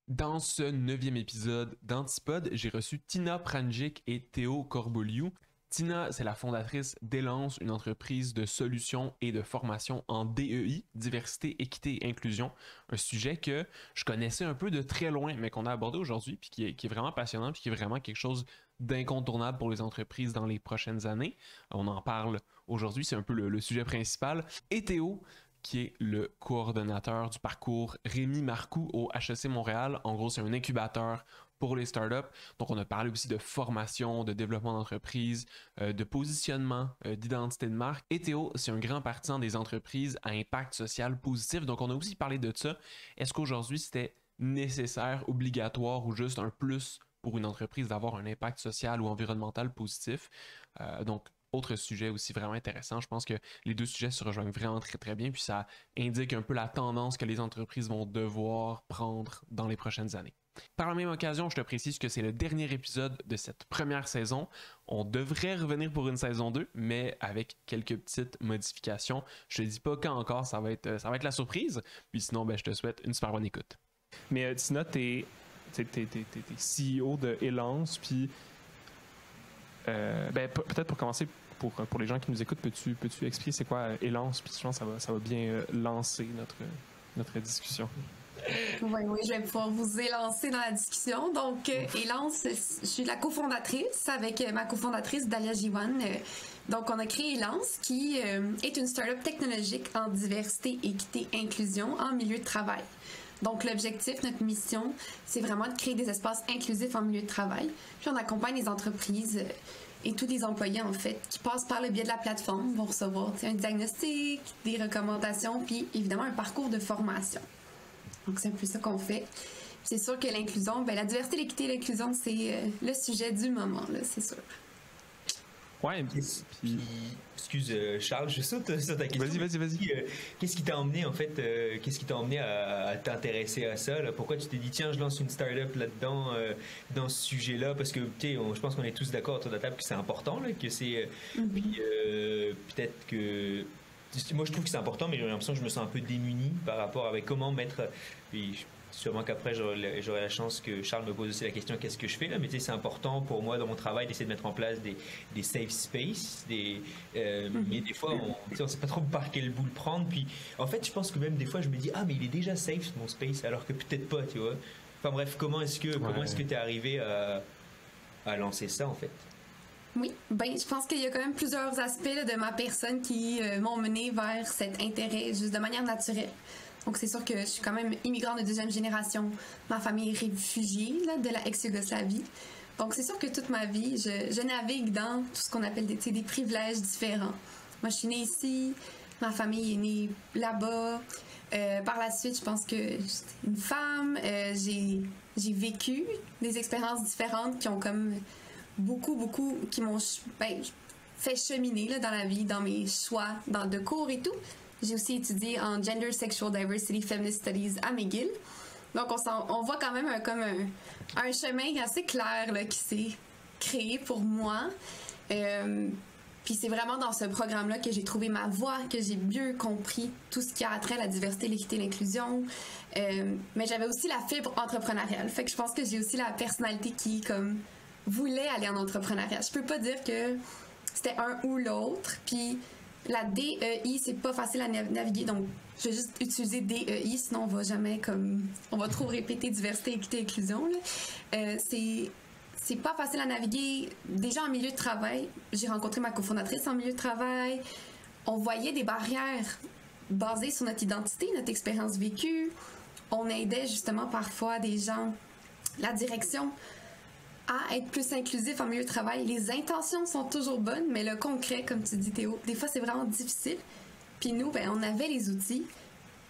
Dans ce 9e épisode d'Antipode, j'ai reçu Tina Pranjic et Théo Corbouliou. Tina, c'est la fondatrice d'Élance, une entreprise de solutions et de formation en DEI, diversité, équité et inclusion. Un sujet que je connaissais un peu de très loin, mais qu'on a abordé aujourd'hui, puis qui est vraiment passionnant, puis qui est vraiment quelque chose d'incontournable pour les entreprises dans les prochaines années. On en parle aujourd'hui, c'est un peu le sujet principal. Et Théo, qui est le coordonnateur du parcours Rémi Marcoux au HEC Montréal. En gros, c'est un incubateur pour les startups. Donc, on a parlé aussi de formation, de développement d'entreprise, de positionnement, d'identité de marque. Et Théo, c'est un grand partisan des entreprises à impact social positif. Donc, on a aussi parlé de ça. Est-ce qu'aujourd'hui, c'était nécessaire, obligatoire ou juste un plus pour une entreprise d'avoir un impact social ou environnemental positif? Donc, autre sujet aussi vraiment intéressant. Je pense que les deux sujets se rejoignent vraiment très très bien, puis ça indique un peu la tendance que les entreprises vont devoir prendre dans les prochaines années. Par la même occasion, je te précise que c'est le dernier épisode de cette première saison. On devrait revenir pour une saison 2, mais avec quelques petites modifications. Je te dis pas quand encore, ça va être la surprise. Puis sinon, je te souhaite une super bonne écoute. Mais Tina, t'es CEO de Élance, puis peut-être pour commencer, pour les gens qui nous écoutent, peux-tu expliquer c'est quoi Élance? Puis je pense que ça va bien lancer notre discussion. Oui, je vais pouvoir vous élancer dans la discussion. Donc, Élance, je suis la cofondatrice avec ma cofondatrice Dalia Jiwan. Donc, on a créé Élance, qui est une start-up technologique en diversité, équité, inclusion en milieu de travail. Donc, l'objectif, notre mission, c'est vraiment de créer des espaces inclusifs en milieu de travail. Puis, on accompagne les entreprises et tous les employés, en fait, qui passent par le biais de la plateforme, vont recevoir un diagnostic, des recommandations, puis évidemment un parcours de formation. Donc, c'est un peu ça qu'on fait. C'est sûr que l'inclusion, la diversité, l'équité et l'inclusion, c'est le sujet du moment, là, c'est sûr. Ouais, puis excuse Charles, je saute sur ta question. Vas-y. Qu'est-ce qui t'a emmené en fait qu'est-ce qui t'a emmené à t'intéresser à ça là? Pourquoi tu t'es dit tiens, je lance une start-up là-dedans dans ce sujet-là, parce que je pense qu'on est tous d'accord autour de la table que c'est important là, que c'est puis peut-être que moi je trouve que c'est important, mais j'ai l'impression que je me sens un peu démuni par rapport avec comment mettre, puis sûrement qu'après j'aurai la chance que Charles me pose aussi la question qu'est-ce que je fais là, mais c'est important pour moi dans mon travail d'essayer de mettre en place des safe space, mais des fois on sait pas trop par quel bout le prendre, puis en fait je pense que même des fois je me dis mais il est déjà safe mon space, alors que peut-être pas, tu vois. Enfin bref, comment est-ce que t'es arrivé à lancer ça en fait? Oui, je pense qu'il y a quand même plusieurs aspects là, de ma personne qui m'ont mené vers cet intérêt juste de manière naturelle. Donc, c'est sûr que je suis quand même immigrante de deuxième génération. Ma famille est réfugiée là, de la ex-Yougoslavie. Donc, c'est sûr que toute ma vie, je navigue dans tout ce qu'on appelle des privilèges différents. Moi, je suis née ici, ma famille est née là-bas. Par la suite, je pense que j'étais une femme. J'ai vécu des expériences différentes qui ont comme beaucoup, qui m'ont fait cheminer là, dans la vie, dans mes choix, de cours et tout. J'ai aussi étudié en Gender, Sexual Diversity, Feminist Studies à McGill. Donc, on voit quand même un chemin assez clair là, qui s'est créé pour moi. Puis c'est vraiment dans ce programme-là que j'ai trouvé ma voie, que j'ai mieux compris tout ce qui a trait à la diversité, l'équité, l'inclusion. Mais j'avais aussi la fibre entrepreneuriale. Fait que je pense que j'ai aussi la personnalité qui, voulait aller en entrepreneuriat. Je peux pas dire que c'était un ou l'autre. Puis la DEI, c'est pas facile à naviguer, donc je vais juste utiliser DEI, sinon on va trop répéter diversité, équité, inclusion. C'est pas facile à naviguer. Déjà en milieu de travail, j'ai rencontré ma cofondatrice en milieu de travail. On voyait des barrières basées sur notre identité, notre expérience vécue. On aidait justement parfois des gens, la direction, à être plus inclusif en milieu de travail. Les intentions sont toujours bonnes, mais le concret, comme tu dis Théo, des fois c'est vraiment difficile. Puis nous, on avait les outils.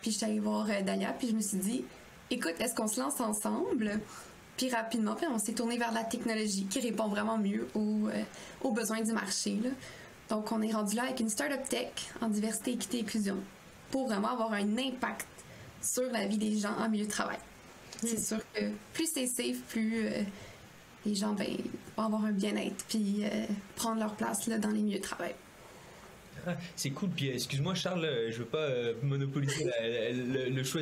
Puis je suis allée voir Dalia, puis je me suis dit, écoute, est-ce qu'on se lance ensemble? Puis rapidement, on s'est tourné vers la technologie qui répond vraiment mieux aux besoins du marché, là. Donc on est rendu là avec une startup tech en diversité, équité, inclusion pour vraiment avoir un impact sur la vie des gens en milieu de travail. C'est sûr que plus c'est safe, plus les gens vont avoir un bien-être puis prendre leur place là, dans les milieux de travail. Ah, c'est cool. Puis excuse-moi Charles, je veux pas monopoliser le choix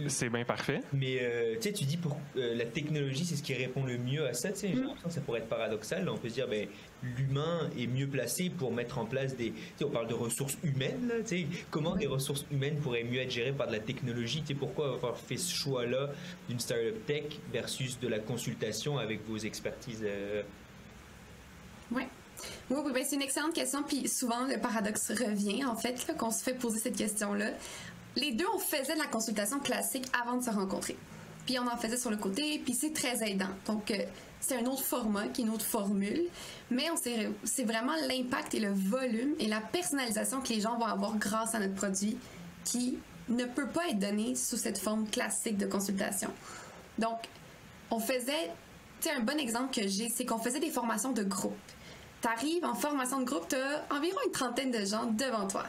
C'est bien parfait. Mais tu sais, tu dis pour la technologie, c'est ce qui répond le mieux à ça. Tu sais, j'ai l'impression que ça pourrait être paradoxal. Là, on peut se dire, ben l'humain est mieux placé pour mettre en place des. Tu sais, on parle de ressources humaines. Là, tu sais, comment des ressources humaines pourraient mieux être gérées par de la technologie. Tu sais, pourquoi avoir fait ce choix-là d'une startup tech versus de la consultation avec vos expertises. Oui. Oui, ben c'est une excellente question. Puis souvent, le paradoxe revient, en fait, là, qu'on se fait poser cette question-là. Les deux, on faisait de la consultation classique avant de se rencontrer. Puis on en faisait sur le côté, puis c'est très aidant. Donc, c'est un autre format, qui est une autre formule. Mais c'est vraiment l'impact et le volume et la personnalisation que les gens vont avoir grâce à notre produit qui ne peut pas être donné sous cette forme classique de consultation. Donc, on faisait... Tu sais, un bon exemple que j'ai, c'est qu'on faisait des formations de groupe. T'arrives en formation de groupe, t'as environ une trentaine de gens devant toi.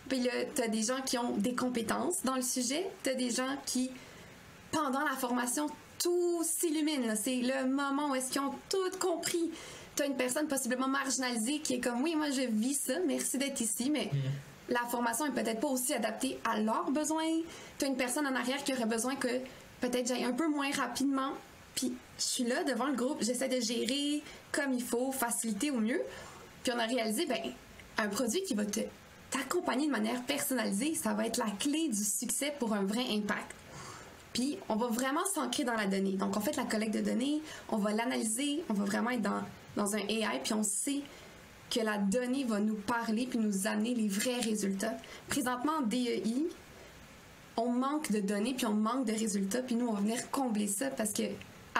Puis là, t'as des gens qui ont des compétences dans le sujet, t'as des gens qui, pendant la formation, tout s'illumine. Là. C'est le moment où est-ce qu'ils ont tout compris. T'as une personne possiblement marginalisée qui est comme, oui, moi je vis ça, merci d'être ici, mais la formation est peut-être pas aussi adaptée à leurs besoins. T'as une personne en arrière qui aurait besoin que peut-être j'aille un peu moins rapidement. Puis je suis là devant le groupe, j'essaie de gérer comme il faut, faciliter au mieux. Puis on a réalisé, ben, un produit qui va t'accompagner de manière personnalisée, ça va être la clé du succès pour un vrai impact. Puis on va vraiment s'ancrer dans la donnée. Donc on fait la collecte de données, on va l'analyser, on va vraiment être dans un AI, puis on sait que la donnée va nous parler puis nous amener les vrais résultats. Présentement en DEI, on manque de données puis on manque de résultats, puis nous on va venir combler ça parce que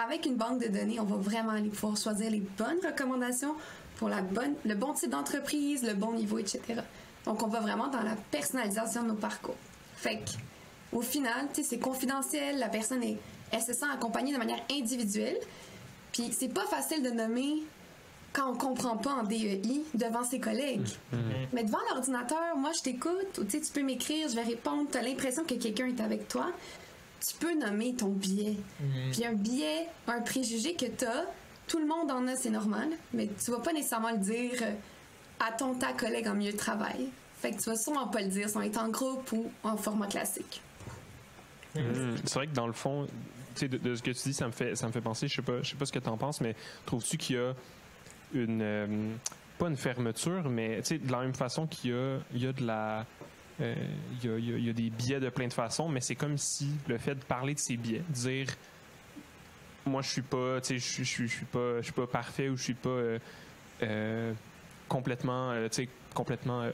avec une banque de données, on va vraiment aller pouvoir choisir les bonnes recommandations pour le bon type d'entreprise, le bon niveau, etc. Donc, on va vraiment dans la personnalisation de nos parcours. Fait qu'au final, c'est confidentiel, la personne elle se sent accompagnée de manière individuelle. Puis, c'est pas facile de nommer quand on comprend pas en DEI devant ses collègues. Mais devant l'ordinateur, moi, je t'écoute, ou tu peux m'écrire, je vais répondre, tu as l'impression que quelqu'un est avec toi. Tu peux nommer ton biais. Puis un biais, un préjugé que tu as, tout le monde en a, c'est normal, mais tu vas pas nécessairement le dire à ta collègue en milieu de travail. Fait que tu vas sûrement pas le dire si on est en groupe ou en format classique. C'est vrai que dans le fond, de ce que tu dis, ça me fait penser, je sais pas ce que tu en penses, mais trouves-tu qu'il y a pas une fermeture, mais de la même façon qu'il y a de la... Il y a des biais de plein de façons, mais c'est comme si le fait de parler de ces biais, dire moi je suis pas, je suis pas parfait ou je suis pas complètement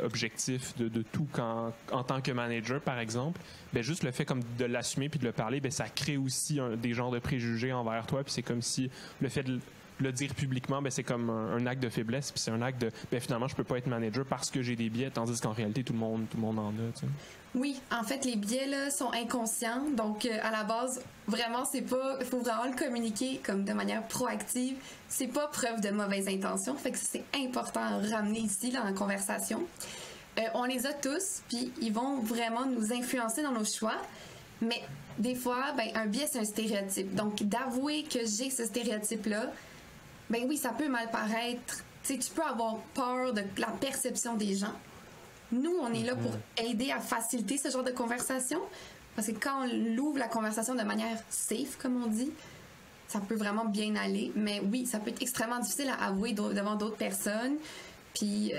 objectif de tout en tant que manager par exemple, ben juste le fait comme de l'assumer puis de le parler, ben ça crée aussi des genres de préjugés envers toi, puis c'est comme si le fait de le dire publiquement, ben c'est comme un acte de faiblesse, puis c'est un acte de ben finalement je peux pas être manager parce que j'ai des biais, tandis qu'en réalité tout le monde en a. T'sais. Oui, en fait les biais là sont inconscients, donc à la base vraiment c'est pas, il faut vraiment le communiquer comme de manière proactive, c'est pas preuve de mauvaise intention, fait que c'est important à ramener ici là, dans la conversation. On les a tous, puis ils vont vraiment nous influencer dans nos choix. Mais des fois, ben, un biais, c'est un stéréotype. Donc, d'avouer que j'ai ce stéréotype-là, ben oui, ça peut mal paraître. Tu peux avoir peur de la perception des gens. Nous, on est là pour aider à faciliter ce genre de conversation. Parce que quand on ouvre la conversation de manière safe, comme on dit, ça peut vraiment bien aller. Mais oui, ça peut être extrêmement difficile à avouer devant d'autres personnes. Puis,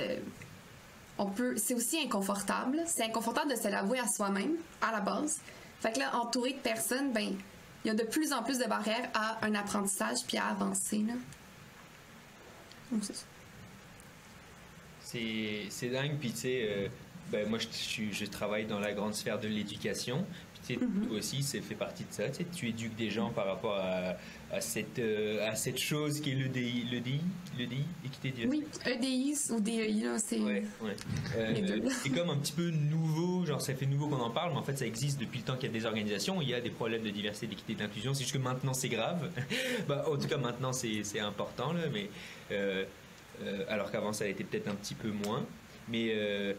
c'est aussi inconfortable. C'est inconfortable de se l'avouer à soi-même, à la base. Fait que là, entouré de personnes, ben, il y a de plus en plus de barrières à un apprentissage puis à avancer, là. Donc, c'est ça. C'est dingue, puis tu sais, ben, moi je travaille dans la grande sphère de l'éducation, puis tu sais, toi aussi, ça fait partie de ça, tu sais, tu éduques des gens par rapport à cette chose qui est l'EDI, équité diversité. Oui, EDI ou DEI, là, c'est... Ouais. C'est comme un petit peu nouveau, genre ça fait nouveau qu'on en parle, mais en fait ça existe depuis le temps qu'il y a des organisations, il y a des problèmes de diversité, d'équité, d'inclusion, c'est juste que maintenant c'est grave. Bah, en tout cas maintenant c'est important, là, mais... alors qu'avant ça a été peut-être un petit peu moins, mais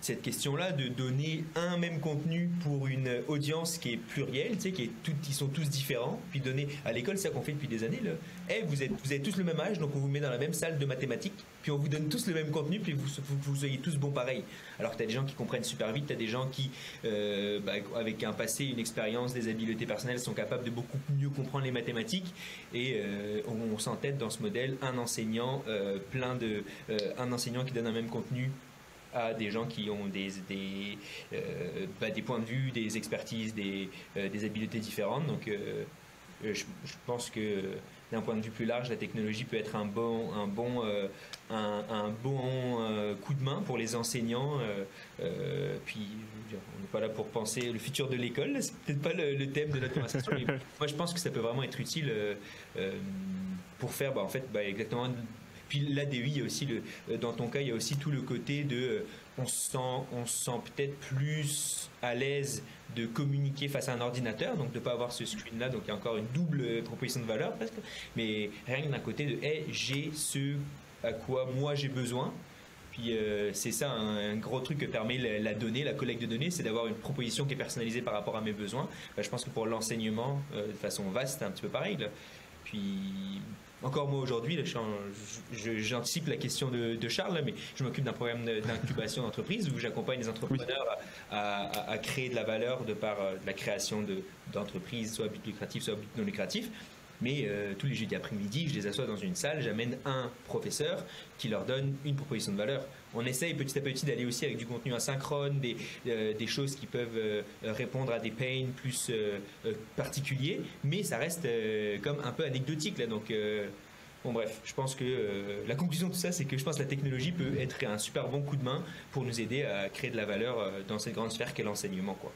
cette question-là de donner un même contenu pour une audience qui est plurielle, tu sais, qui sont tous différents, puis donner à l'école, c'est ça qu'on fait depuis des années là. Hey, vous avez tous le même âge, donc on vous met dans la même salle de mathématiques, puis on vous donne tous le même contenu, puis vous soyez tous bons pareil. Alors que t'as des gens qui comprennent super vite, t'as des gens qui avec un passé, une expérience, des habiletés personnelles sont capables de beaucoup mieux comprendre les mathématiques, et on s'entête dans ce modèle un enseignant un enseignant qui donne un même contenu à des gens qui ont des points de vue, des expertises, des habiletés différentes. Donc, je pense que d'un point de vue plus large, la technologie peut être un bon coup de main pour les enseignants. Puis, on n'est pas là pour penser le futur de l'école, c'est peut-être pas le thème de notre conversation, mais moi je pense que ça peut vraiment être utile pour faire exactement. Puis l'ADEI, il y a aussi dans ton cas, il y a aussi tout le côté de on se sent peut-être plus à l'aise de communiquer face à un ordinateur, donc de ne pas avoir ce screen-là, donc il y a encore une double proposition de valeur presque, mais rien que d'un côté de hey, j'ai ce à quoi moi j'ai besoin. Puis c'est ça un gros truc que permet la donnée, la collecte de données, c'est d'avoir une proposition qui est personnalisée par rapport à mes besoins. Je pense que pour l'enseignement, de façon vaste, c'est un petit peu pareil là. Puis encore moi aujourd'hui, j'anticipe la question de Charles, là, mais je m'occupe d'un programme d'incubation d'entreprise où j'accompagne les entrepreneurs à créer de la valeur de par la création d'entreprises, soit à but lucratif, soit à but non lucratif. Mais tous les jeudis après-midi, je les assois dans une salle, j'amène un professeur qui leur donne une proposition de valeur. On essaye petit à petit d'aller aussi avec du contenu asynchrone, des choses qui peuvent répondre à des pains plus particuliers, mais ça reste comme un peu anecdotique là. Donc bon bref, je pense que la conclusion de tout ça, c'est que je pense que la technologie peut être un super bon coup de main pour nous aider à créer de la valeur dans cette grande sphère qu'est l'enseignement, quoi.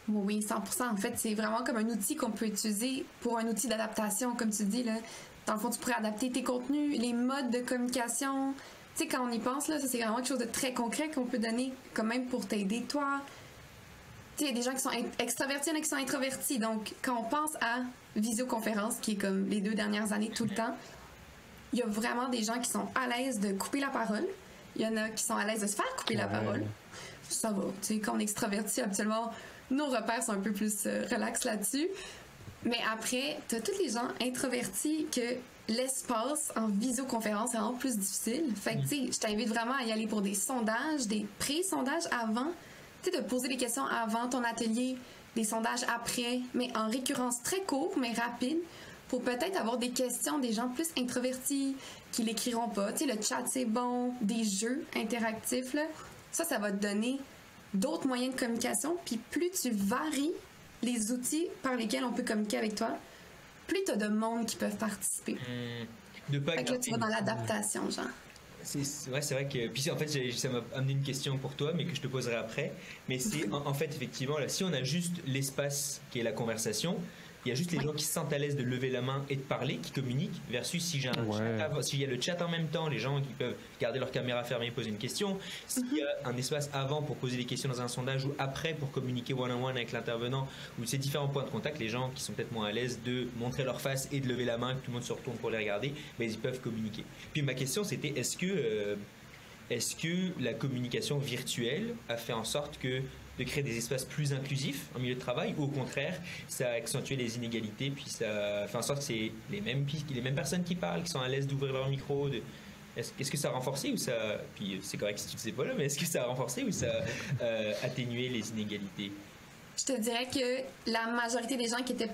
Oui, 100%. En fait, c'est vraiment comme un outil qu'on peut utiliser pour un outil d'adaptation, comme tu dis, là. Dans le fond, tu pourrais adapter tes contenus, les modes de communication. Tu sais, quand on y pense, là, ça, c'est vraiment quelque chose de très concret qu'on peut donner, quand même pour t'aider, toi. Tu sais, il y a des gens qui sont extravertis, il y en a qui sont introvertis. Donc, quand on pense à visioconférence, qui est comme les 2 dernières années tout le temps, il y a vraiment des gens qui sont à l'aise de couper la parole. Il y en a qui sont à l'aise de se faire couper la parole. Ça va. Tu sais, quand on est extraverti, habituellement, nos repères sont un peu plus relax là-dessus. Mais après, t'as tous les gens introvertis que l'espace en visioconférence est vraiment plus difficile. Fait que, tu sais, je t'invite vraiment à y aller pour des sondages, des pré-sondages avant. Tu sais, de poser des questions avant ton atelier, des sondages après, mais en récurrence très court, mais rapide, pour peut-être avoir des questions des gens plus introvertis qui l'écriront pas. Tu sais, le chat, c'est bon, des jeux interactifs, là. Ça va te donner d'autres moyens de communication, puis plus tu varies les outils par lesquels on peut communiquer avec toi, plus tu as de monde qui peuvent participer. De pas fait que là, tu vas dans l'adaptation, genre. C'est vrai que... Puis en fait, ça m'a amené une question pour toi, mais que je te poserai après. Mais c'est en fait, effectivement, là, si on a juste l'espace qui est la conversation, il y a juste les gens qui se sentent à l'aise de lever la main et de parler, qui communiquent, versus si j'ai s'il y a le chat en même temps, les gens qui peuvent garder leur caméra fermée et poser une question, s'il y a un espace avant pour poser des questions dans un sondage ou après pour communiquer one-on-one avec l'intervenant, ou ces différents points de contact, les gens qui sont peut-être moins à l'aise de montrer leur face et de lever la main, que tout le monde se retourne pour les regarder, ben, ils peuvent communiquer. Puis ma question c'était, est-ce que la communication virtuelle a fait en sorte de créer des espaces plus inclusifs en milieu de travail, ou au contraire, ça a accentué les inégalités, puis ça fait en sorte que c'est les mêmes personnes qui parlent, qui sont à l'aise d'ouvrir leur micro. Est-ce que ça a renforcé ou ça... Puis c'est correct si tu ne sais pas là, mais est-ce que ça a renforcé ou ça a atténué les inégalités? Je te dirais que la majorité des gens qui étaient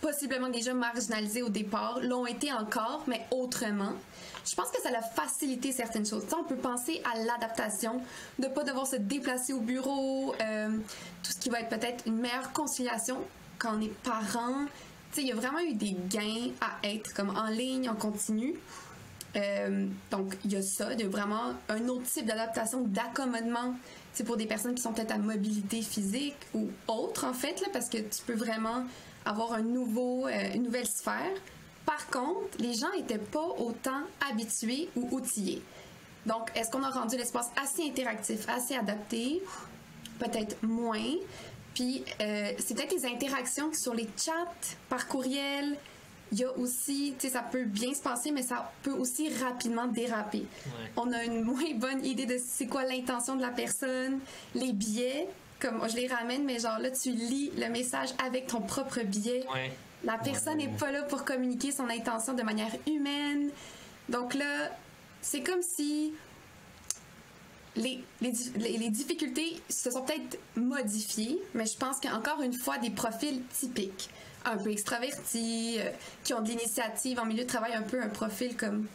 possiblement déjà marginalisés au départ l'ont été encore, mais autrement. Je pense que ça a facilité certaines choses. T'sais, on peut penser à l'adaptation, de ne pas devoir se déplacer au bureau, tout ce qui va être peut-être une meilleure conciliation quand on est parent. Il y a vraiment eu des gains à être comme en ligne, en continu. Donc, il y a ça, il y a vraiment un autre type d'adaptation, d'accommodement. C'est pour des personnes qui sont peut-être à mobilité physique ou autre, en fait, là, parce que tu peux vraiment avoir une nouvelle sphère. Par contre, les gens n'étaient pas autant habitués ou outillés. Donc, est-ce qu'on a rendu l'espace assez interactif, assez adapté? Peut-être moins. Puis, c'est peut-être les interactions sur les chats, par courriel, il y a aussi, tu sais, ça peut bien se passer, mais ça peut aussi rapidement déraper. Ouais. On a une moins bonne idée de c'est quoi l'intention de la personne, les biais, comme je les ramène, mais genre là, tu lis le message avec ton propre biais. Ouais. La personne n'est pas là pour communiquer son intention de manière humaine. Donc là, c'est comme si les difficultés se sont peut-être modifiées, mais je pense qu'encore une fois, des profils typiques, un peu extravertis, qui ont de l'initiative en milieu de travail, un peu un profil comme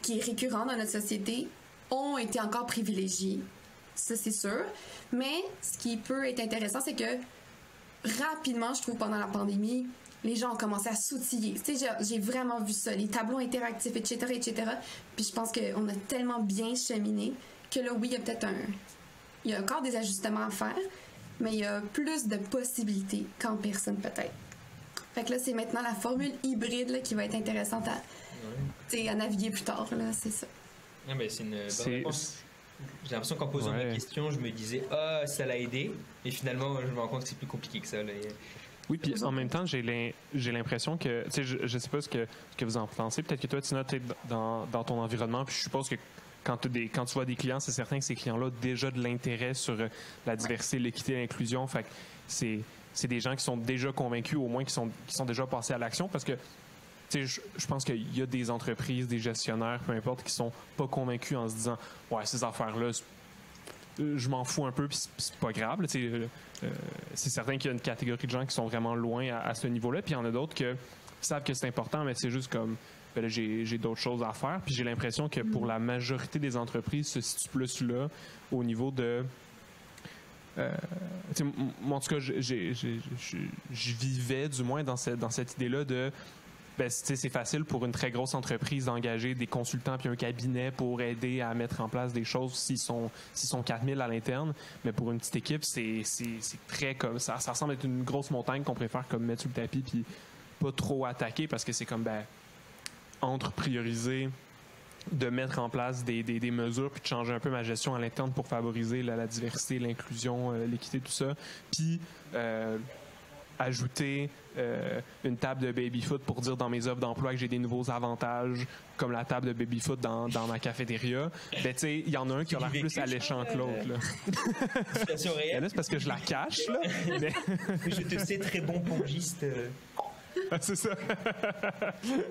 qui est récurrent dans notre société, ont été encore privilégiés. Ça, c'est sûr. Mais ce qui peut être intéressant, c'est que rapidement, je trouve, pendant la pandémie, les gens ont commencé à s'outiller. Tu sais, j'ai vraiment vu ça, les tableaux interactifs, etc., etc. Puis je pense qu'on a tellement bien cheminé que là, oui, il y a peut-être il y a encore des ajustements à faire, mais il y a plus de possibilités qu'en personne, peut-être. Fait que là, c'est maintenant la formule hybride là, qui va être intéressante à naviguer plus tard, là, c'est ça. Ah, mais c'est une bonne réponse. J'ai l'impression qu'en posant la question, je me disais « Ah, ça l'a aidé », et finalement, je me rends compte que c'est plus compliqué que ça. Là. Oui, puis en même temps, j'ai l'impression que, tu sais, je sais pas ce que vous en pensez. Peut-être que toi, Tina, tu es dans ton environnement, puis je suppose que quand tu vois des clients, c'est certain que ces clients-là ont déjà de l'intérêt sur la diversité, l'équité, l'inclusion. Fait que c'est des gens qui sont déjà convaincus, au moins qui sont déjà passés à l'action, parce que je pense qu'il y a des entreprises, des gestionnaires, peu importe, qui sont pas convaincus en se disant « Ouais, ces affaires-là, je m'en fous un peu, puis c'est pas grave. » C'est certain qu'il y a une catégorie de gens qui sont vraiment loin à ce niveau-là, puis il y en a d'autres qui savent que c'est important, mais c'est juste comme ben là, j'ai d'autres choses à faire. Puis j'ai l'impression que pour la majorité des entreprises, se situe plus là, au niveau de... moi, en tout cas, je vivais du moins dans cette idée-là de... Ben, c'est facile pour une très grosse entreprise d'engager des consultants puis un cabinet pour aider à mettre en place des choses s'ils sont 4000 à l'interne. Mais pour une petite équipe, c'est très comme ça ressemble être une grosse montagne qu'on préfère comme mettre sous le tapis puis pas trop attaquer parce que c'est comme entre prioriser de mettre en place des mesures puis de changer un peu ma gestion à l'interne pour favoriser la diversité, l'inclusion, l'équité, tout ça. Puis ajouter une table de baby-foot pour dire dans mes offres d'emploi que j'ai des nouveaux avantages, comme la table de baby-foot dans ma cafétéria. Ben, tu sais, il y en a un qui a l'air plus alléchant que l'autre, là. Situation réelle. Ben là, c'est parce que je la cache, là. Mais... je te sais très bon pongiste. C'est ça.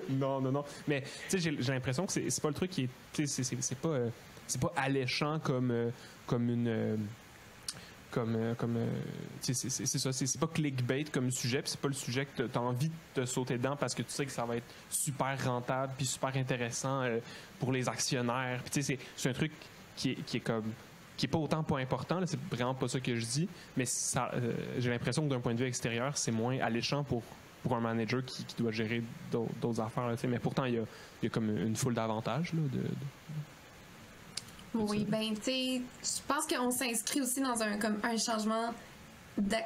Non. Mais, tu sais, j'ai l'impression que c'est pas le truc qui est... Tu sais, c'est pas alléchant comme une... c'est ça, c'est pas clickbait comme sujet, puis c'est pas le sujet que tu as envie de te sauter dedans parce que tu sais que ça va être super rentable puis super intéressant pour les actionnaires. Puis tu sais, c'est un truc qui est pas autant pas important, là, c'est vraiment pas ça que je dis, mais j'ai l'impression que d'un point de vue extérieur, c'est moins alléchant pour un manager qui doit gérer d'autres affaires. Là, mais pourtant, il y a comme une foule d'avantages là, Oui, ben, tu sais, je pense qu'on s'inscrit aussi dans un changement,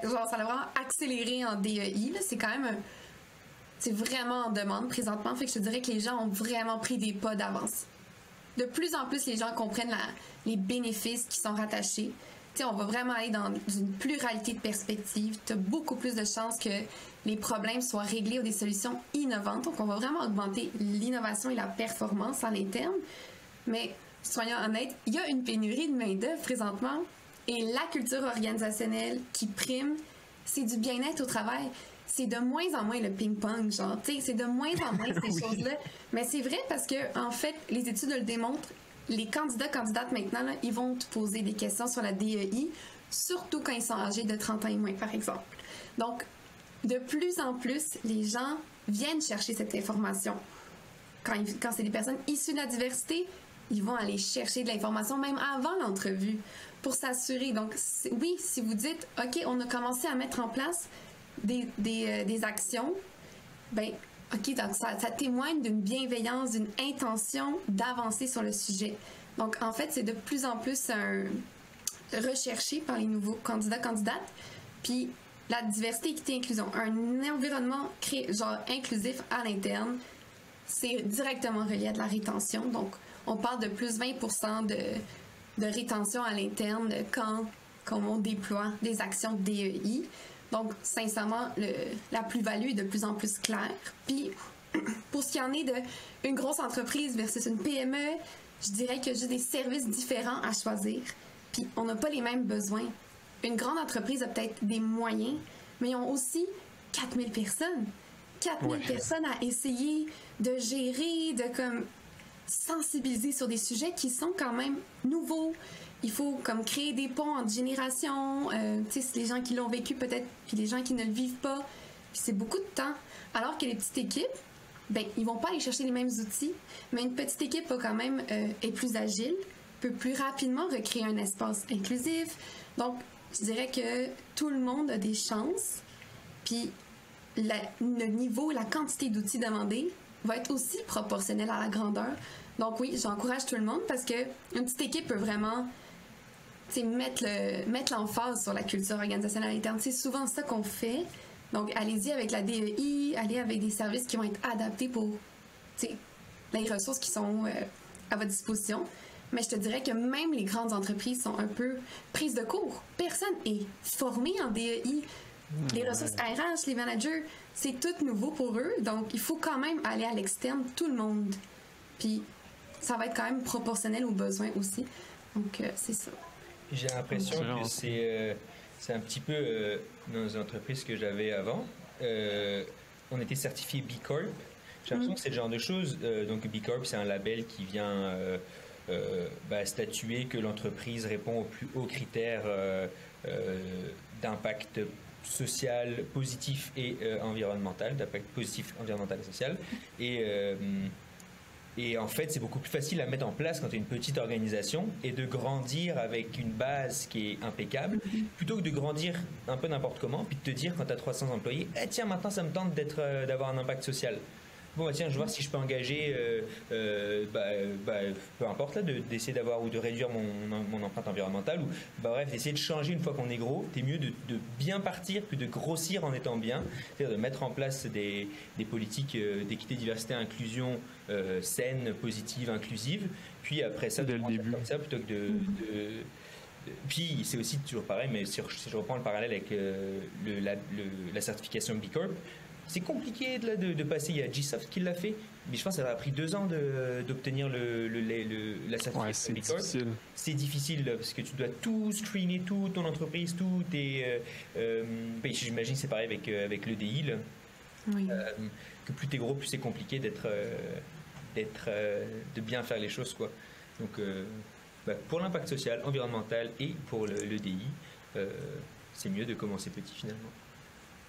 genre, ça a vraiment accéléré en DEI, là. C'est quand même, c'est vraiment en demande présentement, fait que je te dirais que les gens ont vraiment pris des pas d'avance. De plus en plus, les gens comprennent les bénéfices qui sont rattachés. Tu sais, on va vraiment aller dans une pluralité de perspectives. Tu as beaucoup plus de chances que les problèmes soient réglés ou des solutions innovantes. Donc, on va vraiment augmenter l'innovation et la performance à l'interne. Mais soyons honnêtes, il y a une pénurie de main-d'œuvre présentement et la culture organisationnelle qui prime, c'est du bien-être au travail. C'est de moins en moins le ping-pong, genre, tu sais, c'est de moins en moins ces choses-là. Mais c'est vrai parce que, en fait, les études le démontrent, les candidates maintenant, là, ils vont te poser des questions sur la DEI, surtout quand ils sont âgés de 30 ans et moins, par exemple. Donc, de plus en plus, les gens viennent chercher cette information. Quand c'est des personnes issues de la diversité, ils vont aller chercher de l'information même avant l'entrevue pour s'assurer. Donc, oui, si vous dites, OK, on a commencé à mettre en place des actions, ben, OK, donc ça témoigne d'une bienveillance, d'une intention d'avancer sur le sujet. Donc, en fait, c'est de plus en plus recherché par les nouveaux candidates. Puis, la diversité, équité, inclusion, un environnement inclusif à l'interne, c'est directement relié à de la rétention. Donc, on parle de plus 20% de rétention à l'interne quand on déploie des actions de DEI. Donc, sincèrement, la plus-value est de plus en plus claire. Puis, Pour ce qui en est d'une grosse entreprise versus une PME, je dirais qu'il y a juste des services différents à choisir. Puis on n'a pas les mêmes besoins. Une grande entreprise a peut-être des moyens, mais ils ont aussi 4000 personnes. 4000 personnes à essayer de gérer, de comme sensibiliser sur des sujets qui sont quand même nouveaux. Il faut comme créer des ponts entre générations, tu sais, les gens qui l'ont vécu peut-être, puis les gens qui ne le vivent pas. Puis c'est beaucoup de temps. Alors que les petites équipes, ben ils vont pas aller chercher les mêmes outils, mais une petite équipe va quand même est plus agile, peut plus rapidement recréer un espace inclusif. Donc, je dirais que tout le monde a des chances. Puis le niveau, la quantité d'outils demandés va être aussi proportionnel à la grandeur. Donc oui, j'encourage tout le monde parce que une petite équipe peut vraiment mettre l'emphase sur la culture organisationnelle interne. C'est souvent ça qu'on fait. Donc allez-y avec la DEI, allez avec des services qui vont être adaptés pour les ressources qui sont à votre disposition. Mais je te dirais que même les grandes entreprises sont un peu prises de court. Personne est formé en DEI. Les ressources RH, les managers, c'est tout nouveau pour eux. Donc, il faut quand même aller à l'externe, tout le monde. Puis, ça va être quand même proportionnel aux besoins aussi. Donc, c'est ça. J'ai l'impression que c'est un petit peu dans les entreprises que j'avais avant. On était certifié B Corp. J'ai l'impression que c'est le genre de choses. Donc, B Corp, c'est un label qui vient statuer que l'entreprise répond aux plus hauts critères d'impact social, positif et environnemental, d'impact positif, environnemental et social. Et en fait, c'est beaucoup plus facile à mettre en place quand tu es une petite organisation et de grandir avec une base qui est impeccable, plutôt que de grandir un peu n'importe comment, puis de te dire quand tu as 300 employés, tiens, maintenant ça me tente d'avoir un impact social. Bon, tiens, je vais voir si je peux engager, peu importe, là, d'essayer d'avoir ou de réduire mon empreinte environnementale, ou bref, d'essayer de changer une fois qu'on est gros. C'est mieux de bien partir que de grossir en étant bien, c'est-à-dire de mettre en place des politiques d'équité, diversité, inclusion saines, positives, inclusives, puis après ça, de grandir comme ça plutôt que puis c'est aussi toujours pareil, mais si je reprends le parallèle avec la certification B Corp, c'est compliqué de passer. Il y a Gsoft qui l'a fait, mais je pense que ça a pris 2 ans d'obtenir la certification B Corp. C'est difficile parce que tu dois tout screener, toute ton entreprise, tout tes. J'imagine que c'est pareil avec l'EDI. Là. Oui. Que plus t'es gros, plus c'est compliqué de bien faire les choses, quoi. Donc, pour l'impact social, environnemental et pour l'EDI, c'est mieux de commencer petit finalement.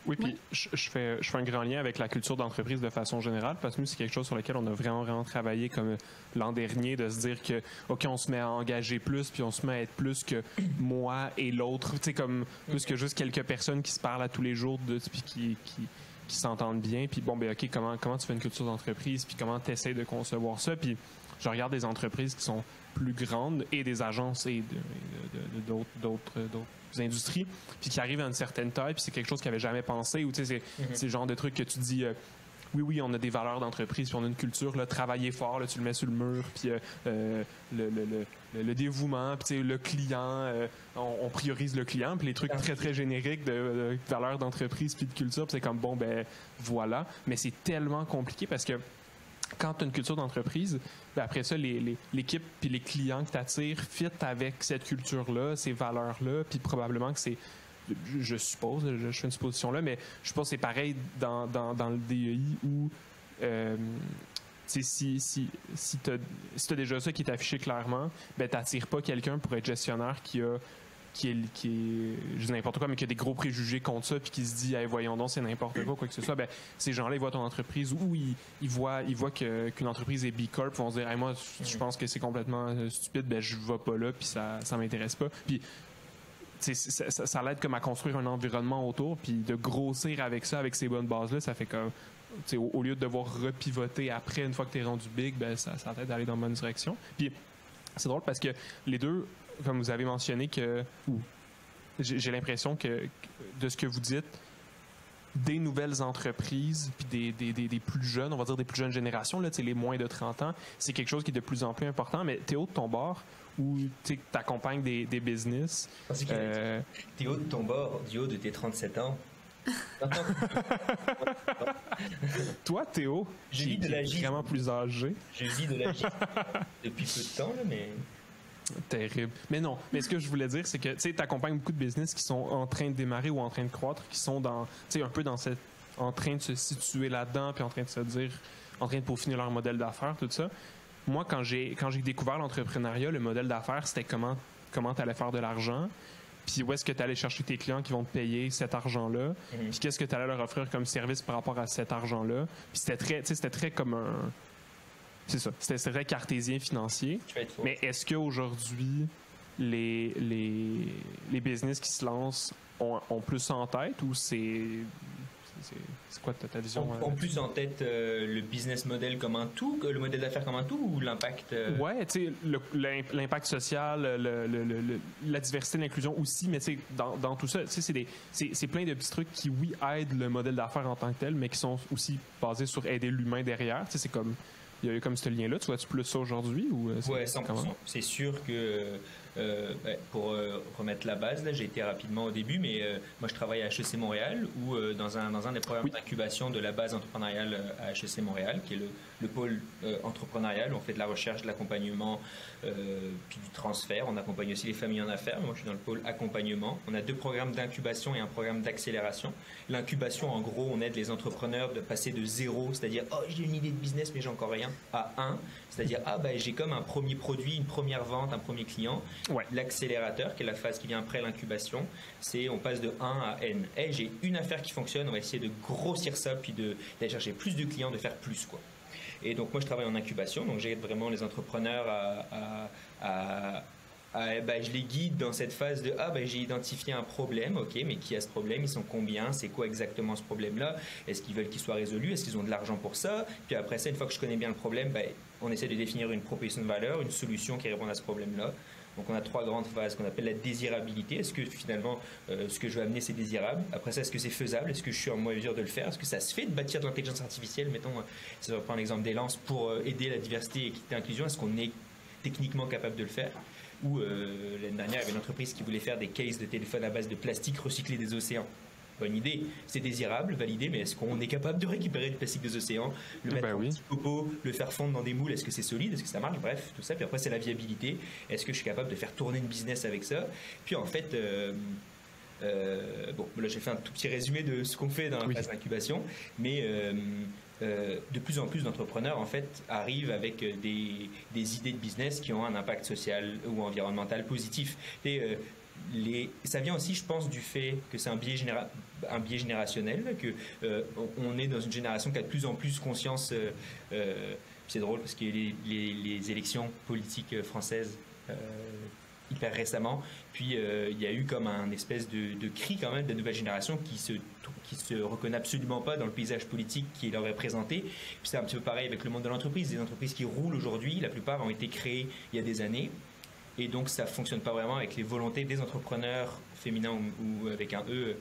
Oui, puis je fais un grand lien avec la culture d'entreprise de façon générale, parce que nous, c'est quelque chose sur lequel on a vraiment travaillé comme l'an dernier, de se dire que, OK, on se met à engager plus, puis on se met à être plus que moi et l'autre, tu sais, comme plus que juste quelques personnes qui se parlent à tous les jours, puis qui s'entendent bien, puis bon, ben OK, comment tu fais une culture d'entreprise, puis comment tu essaies de concevoir ça, puis je regarde des entreprises qui sont plus grandes et des agences et d'autres industries, puis qui arrivent à une certaine taille, puis c'est quelque chose qu'ils n'avaient jamais pensé, ou tu sais, c'est le genre de truc que tu dis, oui, on a des valeurs d'entreprise, puis on a une culture, là, travailler fort, là, tu le mets sur le mur, puis le dévouement, puis tu sais, le client, on priorise le client, puis les trucs très, très génériques de valeurs d'entreprise, puis de culture, puis c'est comme, bon, ben voilà, mais c'est tellement compliqué parce que quand tu as une culture d'entreprise, ben après ça, l'équipe puis les clients que tu attires fit avec cette culture-là, ces valeurs-là, puis probablement que c'est, je suppose, je fais une supposition là, mais je suppose que c'est pareil dans le DEI où si tu as déjà ça qui est affiché clairement, ben tu n'attires pas quelqu'un pour être gestionnaire qui est je dis n'importe quoi, mais qui a des gros préjugés contre ça, puis qui se dit, hey, voyons donc, c'est n'importe quoi que ce soit. Ben, ces gens-là, ils voient ton entreprise ou ils voient qu'une entreprise est B Corp, ils vont se dire, hey, moi, je pense que c'est complètement stupide, ben, je vais pas là, puis ça m'intéresse pas. Puis, ça l'aide comme à construire un environnement autour, puis de grossir avec ça, avec ces bonnes bases-là, ça fait comme, au lieu de devoir repivoter après, une fois que tu es rendu big, ben, ça t'aide d'aller dans la bonne direction. Puis, c'est drôle parce que les deux, comme vous avez mentionné, j'ai l'impression que de ce que vous dites, des nouvelles entreprises, puis des plus jeunes, on va dire des plus jeunes générations, là, les moins de 30 ans, c'est quelque chose qui est de plus en plus important. Mais Théo, de ton bord, où tu accompagnes des business. Théo, de ton bord, du haut de tes 37 ans, Toi, Théo, Je qui vis de la est gîte. vraiment plus âgé. Je vis de la gîte depuis peu de temps, là, mais... Terrible. Mais non, mais ce que je voulais dire, c'est que tu accompagnes beaucoup de business qui sont en train de démarrer ou en train de croître, qui sont un peu en train de se situer là-dedans, puis en train de se dire, en train de peaufiner leur modèle d'affaires, tout ça. Moi, quand j'ai découvert l'entrepreneuriat, le modèle d'affaires, c'était comment tu allais faire de l'argent, puis où est-ce que tu allais chercher tes clients qui vont te payer cet argent-là, puis qu'est-ce que tu allais leur offrir comme service par rapport à cet argent-là. Puis c'était très comme un... C'est ça, c'était très cartésien financier. Mais est-ce qu'aujourd'hui, les business qui se lancent ont plus ça en tête ou c'est quoi ta vision? En plus en tête le business model comme un tout, le modèle d'affaires comme un tout ou l'impact? Ouais, tu sais, l'impact social, la diversité, l'inclusion aussi, mais tu sais, dans tout ça, tu sais, c'est plein de petits trucs qui, oui, aident le modèle d'affaires en tant que tel, mais qui sont aussi basés sur aider l'humain derrière. Tu sais, c'est comme... Il y a eu comme ce lien-là. Tu vois-tu plus ça aujourd'hui? Ouais, 100%. C'est sûr que pour remettre la base, là, j'ai été rapidement au début, mais moi je travaille à HEC Montréal ou dans un des programmes d'incubation de la base entrepreneuriale à HEC Montréal, qui est le pôle entrepreneurial. On fait de la recherche, de l'accompagnement, puis du transfert. On accompagne aussi les familles en affaires. Moi je suis dans le pôle accompagnement. On a 2 programmes d'incubation et un programme d'accélération. L'incubation, en gros, on aide les entrepreneurs de passer de 0, c'est-à-dire « Oh, j'ai une idée de business, mais j'ai encore rien », à 1, c'est-à-dire « Ah, ben, j'ai comme un premier produit, une première vente, un premier client ». Ouais. L'accélérateur, qui est la phase qui vient après l'incubation, c'est on passe de 1 à N. Hey, j'ai une affaire qui fonctionne, on va essayer de grossir ça, puis d'aller chercher plus de clients, de faire plus, quoi. Et donc, moi, je travaille en incubation, donc j'aide vraiment les entrepreneurs je les guide dans cette phase de j'ai identifié un problème, ok, mais qui a ce problème, ils sont combien, c'est quoi exactement ce problème-là, est-ce qu'ils veulent qu'il soit résolu, est-ce qu'ils ont de l'argent pour ça, puis après ça, une fois que je connais bien le problème, on essaie de définir une proposition de valeur, une solution qui répond à ce problème-là. Donc on a 3 grandes phases qu'on appelle la désirabilité. Est-ce que finalement ce que je veux amener c'est désirable? Après ça, est-ce que c'est faisable? Est-ce que je suis en mesure de le faire? Est-ce que ça se fait de bâtir de l'intelligence artificielle? Mettons, si on reprend l'exemple d'Elance, pour aider la diversité, équité, inclusion, est-ce qu'on est techniquement capable de le faire? Ou l'année dernière, il y avait une entreprise qui voulait faire des cases de téléphone à base de plastique recyclé des océans. Bonne idée, c'est désirable, validé, mais est-ce qu'on est capable de récupérer le plastique des océans, le mettre en petit copeaux, le faire fondre dans des moules, est-ce que c'est solide, est-ce que ça marche, bref, tout ça. Puis après, c'est la viabilité, est-ce que je suis capable de faire tourner une business avec ça? Puis en fait, là j'ai fait un tout petit résumé de ce qu'on fait dans la phase d'incubation, mais de plus en plus d'entrepreneurs en fait arrivent avec des idées de business qui ont un impact social ou environnemental positif. Et, ça vient aussi, je pense, du fait que c'est un biais générationnel, que on est dans une génération qui a de plus en plus conscience. C'est drôle parce que les élections politiques françaises hyper récemment, puis il y a eu comme un espèce de cri quand même de la nouvelle génération qui se reconnaît absolument pas dans le paysage politique qui leur est présenté. Puis c'est un petit peu pareil avec le monde de l'entreprise. Des entreprises qui roulent aujourd'hui, la plupart ont été créées il y a des années. Et donc, ça ne fonctionne pas vraiment avec les volontés des entrepreneurs féminins ou avec un E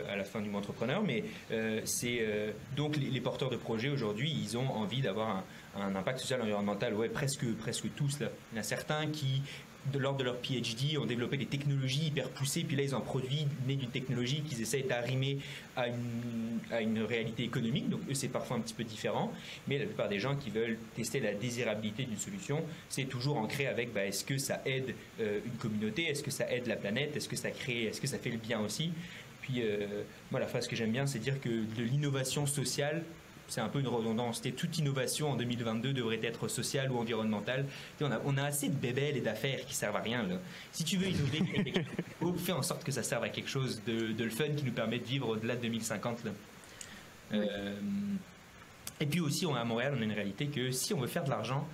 à la fin du mot entrepreneur. Mais donc, les porteurs de projets aujourd'hui, ils ont envie d'avoir un impact social environnemental. Ouais, presque tous. Là. Il y en a certains qui, lors de leur PhD, ont développé des technologies hyper poussées. Puis là, ils ont produit né d'une technologie qu'ils essayent d'arrimer à une réalité économique. Donc, eux, c'est parfois un petit peu différent. Mais la plupart des gens qui veulent tester la désirabilité d'une solution, c'est toujours ancré avec est-ce que ça aide une communauté? Est-ce que ça aide la planète? Est-ce que ça fait le bien aussi? Puis, moi, la phrase que j'aime bien, c'est dire que de l'innovation sociale, c'est un peu une redondance. Toute innovation en 2022 devrait être sociale ou environnementale. On a assez de bébelles et d'affaires qui servent à rien. Là. Si tu veux innover, fais en sorte que ça serve à quelque chose de le fun qui nous permet de vivre au-delà de 2050. Là. Oui. Et puis aussi, à Montréal, on a une réalité que si on veut faire de l'argent,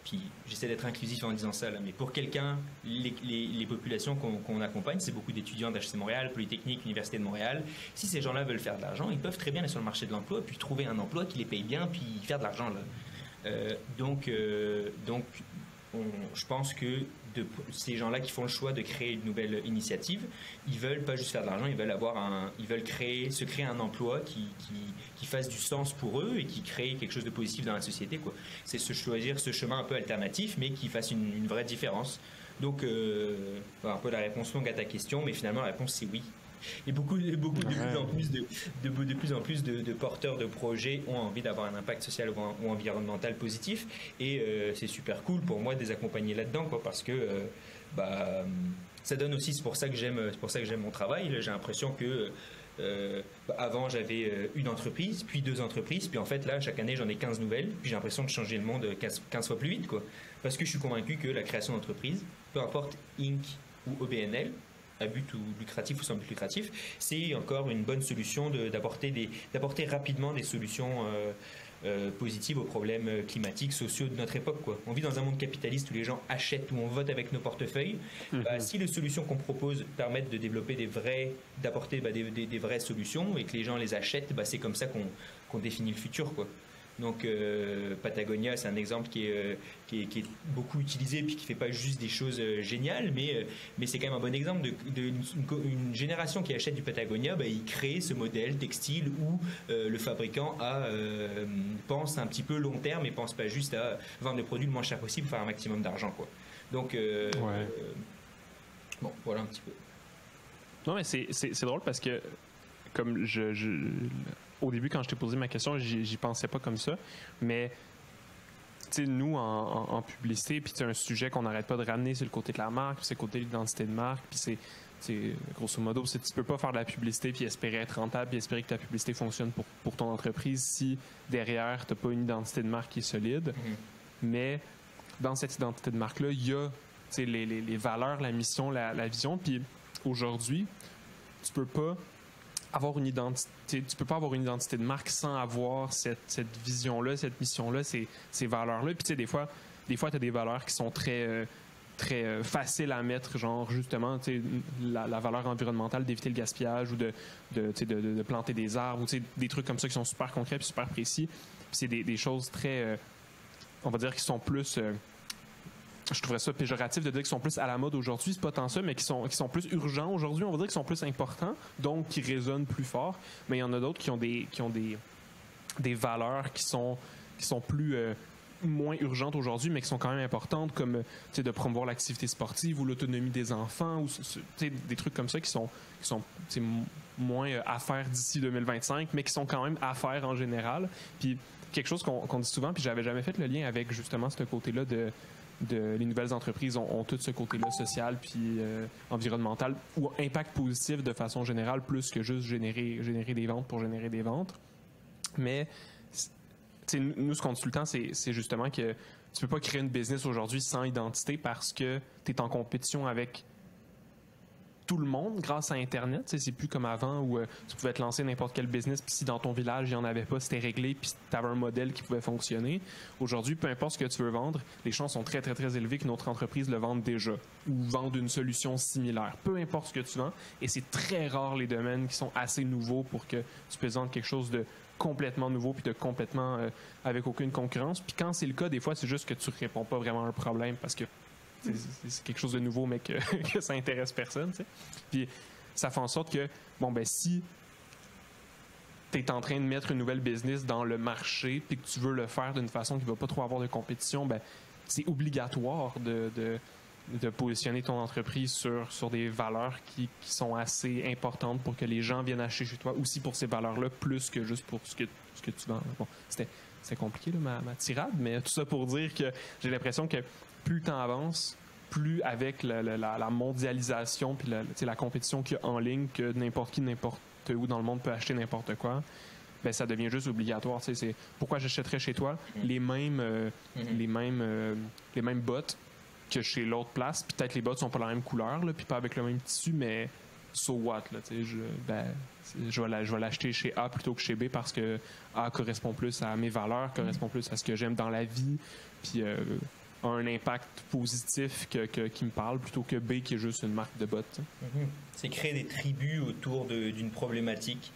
puis j'essaie d'être inclusif en disant ça, là, mais pour quelqu'un, les populations qu'on accompagne, c'est beaucoup d'étudiants d'HEC Montréal, Polytechnique, Université de Montréal. Si ces gens-là veulent faire de l'argent, ils peuvent très bien aller sur le marché de l'emploi, puis trouver un emploi qui les paye bien, puis faire de l'argent. Là. Donc, je pense que ces gens-là qui font le choix de créer une nouvelle initiative, ils veulent pas juste faire de l'argent, ils veulent se créer un emploi qui fasse du sens pour eux et qui crée quelque chose de positif dans la société, quoi. C'est choisir ce chemin un peu alternatif, mais qui fasse une vraie différence. Donc, un peu la réponse longue à ta question, mais finalement la réponse c'est oui. Et beaucoup de plus en plus de porteurs de projets ont envie d'avoir un impact social ou environnemental positif. Et c'est super cool pour moi de les accompagner là-dedans, quoi, parce que ça donne aussi, c'est pour ça que j'aime mon travail. J'ai l'impression que avant j'avais une entreprise, puis 2 entreprises, puis en fait là chaque année j'en ai 15 nouvelles, puis j'ai l'impression de changer le monde 15 fois plus vite, quoi. Parce que je suis convaincu que la création d'entreprise, peu importe Inc. ou OBNL, à but ou lucratif ou sans but lucratif, c'est encore une bonne solution d'apporter rapidement des solutions positives aux problèmes climatiques, sociaux de notre époque, quoi. On vit dans un monde capitaliste où les gens achètent, où on vote avec nos portefeuilles. Si les solutions qu'on propose permettent de développer d'apporter des vraies solutions et que les gens les achètent, c'est comme ça qu'on définit le futur, quoi. Donc Patagonia, c'est un exemple qui est beaucoup utilisé puis qui fait pas juste des choses géniales, mais c'est quand même un bon exemple d'une génération qui achète du Patagonia. Il crée ce modèle textile où le fabricant pense un petit peu long terme et pense pas juste à vendre le produit le moins cher possible, faire un maximum d'argent, quoi. Donc bon, voilà un petit peu. Non, mais c'est drôle parce que comme au début, quand je t'ai posé ma question, j'y pensais pas comme ça. Mais, tu sais, nous, en publicité, puis c'est un sujet qu'on n'arrête pas de ramener, c'est le côté de la marque, puis c'est le côté de l'identité de marque, puis c'est grosso modo, tu peux pas faire de la publicité puis espérer être rentable, puis espérer que ta publicité fonctionne pour ton entreprise si derrière, t'as pas une identité de marque qui est solide. Mais dans cette identité de marque-là, il y a les valeurs, la mission, la vision. Puis aujourd'hui, tu peux pas avoir une identité de marque sans avoir cette vision-là, cette mission-là, ces valeurs-là. Puis tu sais, des fois, tu as des valeurs qui sont très faciles à mettre, genre justement, tu sais, la valeur environnementale d'éviter le gaspillage ou de planter des arbres, ou tu sais, des trucs comme ça qui sont super concrets et super précis. Puis c'est des choses très, on va dire, qui sont plus... je trouverais ça péjoratif de dire qu'ils sont plus à la mode aujourd'hui, c'est pas tant ça, mais qui sont plus urgents aujourd'hui, on va dire qu'ils sont plus importants, donc qui résonnent plus fort. Mais il y en a d'autres qui ont des valeurs qui sont plus moins urgentes aujourd'hui, mais qui sont quand même importantes, comme de promouvoir l'activité sportive ou l'autonomie des enfants, ou des trucs comme ça qui sont moins à faire d'ici 2025, mais qui sont quand même à faire en général. Puis quelque chose qu'on dit souvent, puis j'avais jamais fait le lien avec justement ce côté-là les nouvelles entreprises ont tout ce côté-là social puis environnemental ou impact positif de façon générale, plus que juste générer des ventes pour générer des ventes. Mais nous, ce qu'on dit tout le temps, c'est justement que tu peux pas créer une business aujourd'hui sans identité parce que tu es en compétition avec tout le monde grâce à Internet. C'est plus comme avant où tu pouvais te lancer n'importe quel business, puis si dans ton village, il n'y en avait pas, c'était réglé, puis tu avais un modèle qui pouvait fonctionner. Aujourd'hui, peu importe ce que tu veux vendre, les chances sont très, très, très élevées qu'une autre entreprise le vende déjà ou vende une solution similaire. Peu importe ce que tu vends, et c'est très rare les domaines qui sont assez nouveaux pour que tu puisses vendre quelque chose de complètement nouveau puis de complètement avec aucune concurrence. Puis quand c'est le cas, des fois, c'est juste que tu réponds pas vraiment à un problème parce que c'est quelque chose de nouveau, mais que ça intéresse personne, tu sais. Puis ça fait en sorte que, si tu es en train de mettre une nouvelle business dans le marché puis que tu veux le faire d'une façon qui ne va pas trop avoir de compétition, c'est obligatoire de positionner ton entreprise sur des valeurs qui sont assez importantes pour que les gens viennent acheter chez toi, aussi pour ces valeurs-là, plus que juste pour ce que tu vends. Bon, c'était compliqué, là, ma tirade, mais tout ça pour dire que j'ai l'impression que plus le temps avance, plus avec la mondialisation puis la compétition qu'il y a en ligne, que n'importe qui, n'importe où dans le monde peut acheter n'importe quoi, ça devient juste obligatoire. C'est pourquoi j'achèterais chez toi les mêmes bottes que chez l'autre place. Peut-être les bottes sont pas la même couleur, là, puis pas avec le même tissu, mais so what, là, je vais l'acheter chez A plutôt que chez B parce que A correspond plus à mes valeurs, correspond plus à ce que j'aime dans la vie, puis a un impact positif qui me parle plutôt que B qui est juste une marque de bottes. C'est créer des tribus autour d'une problématique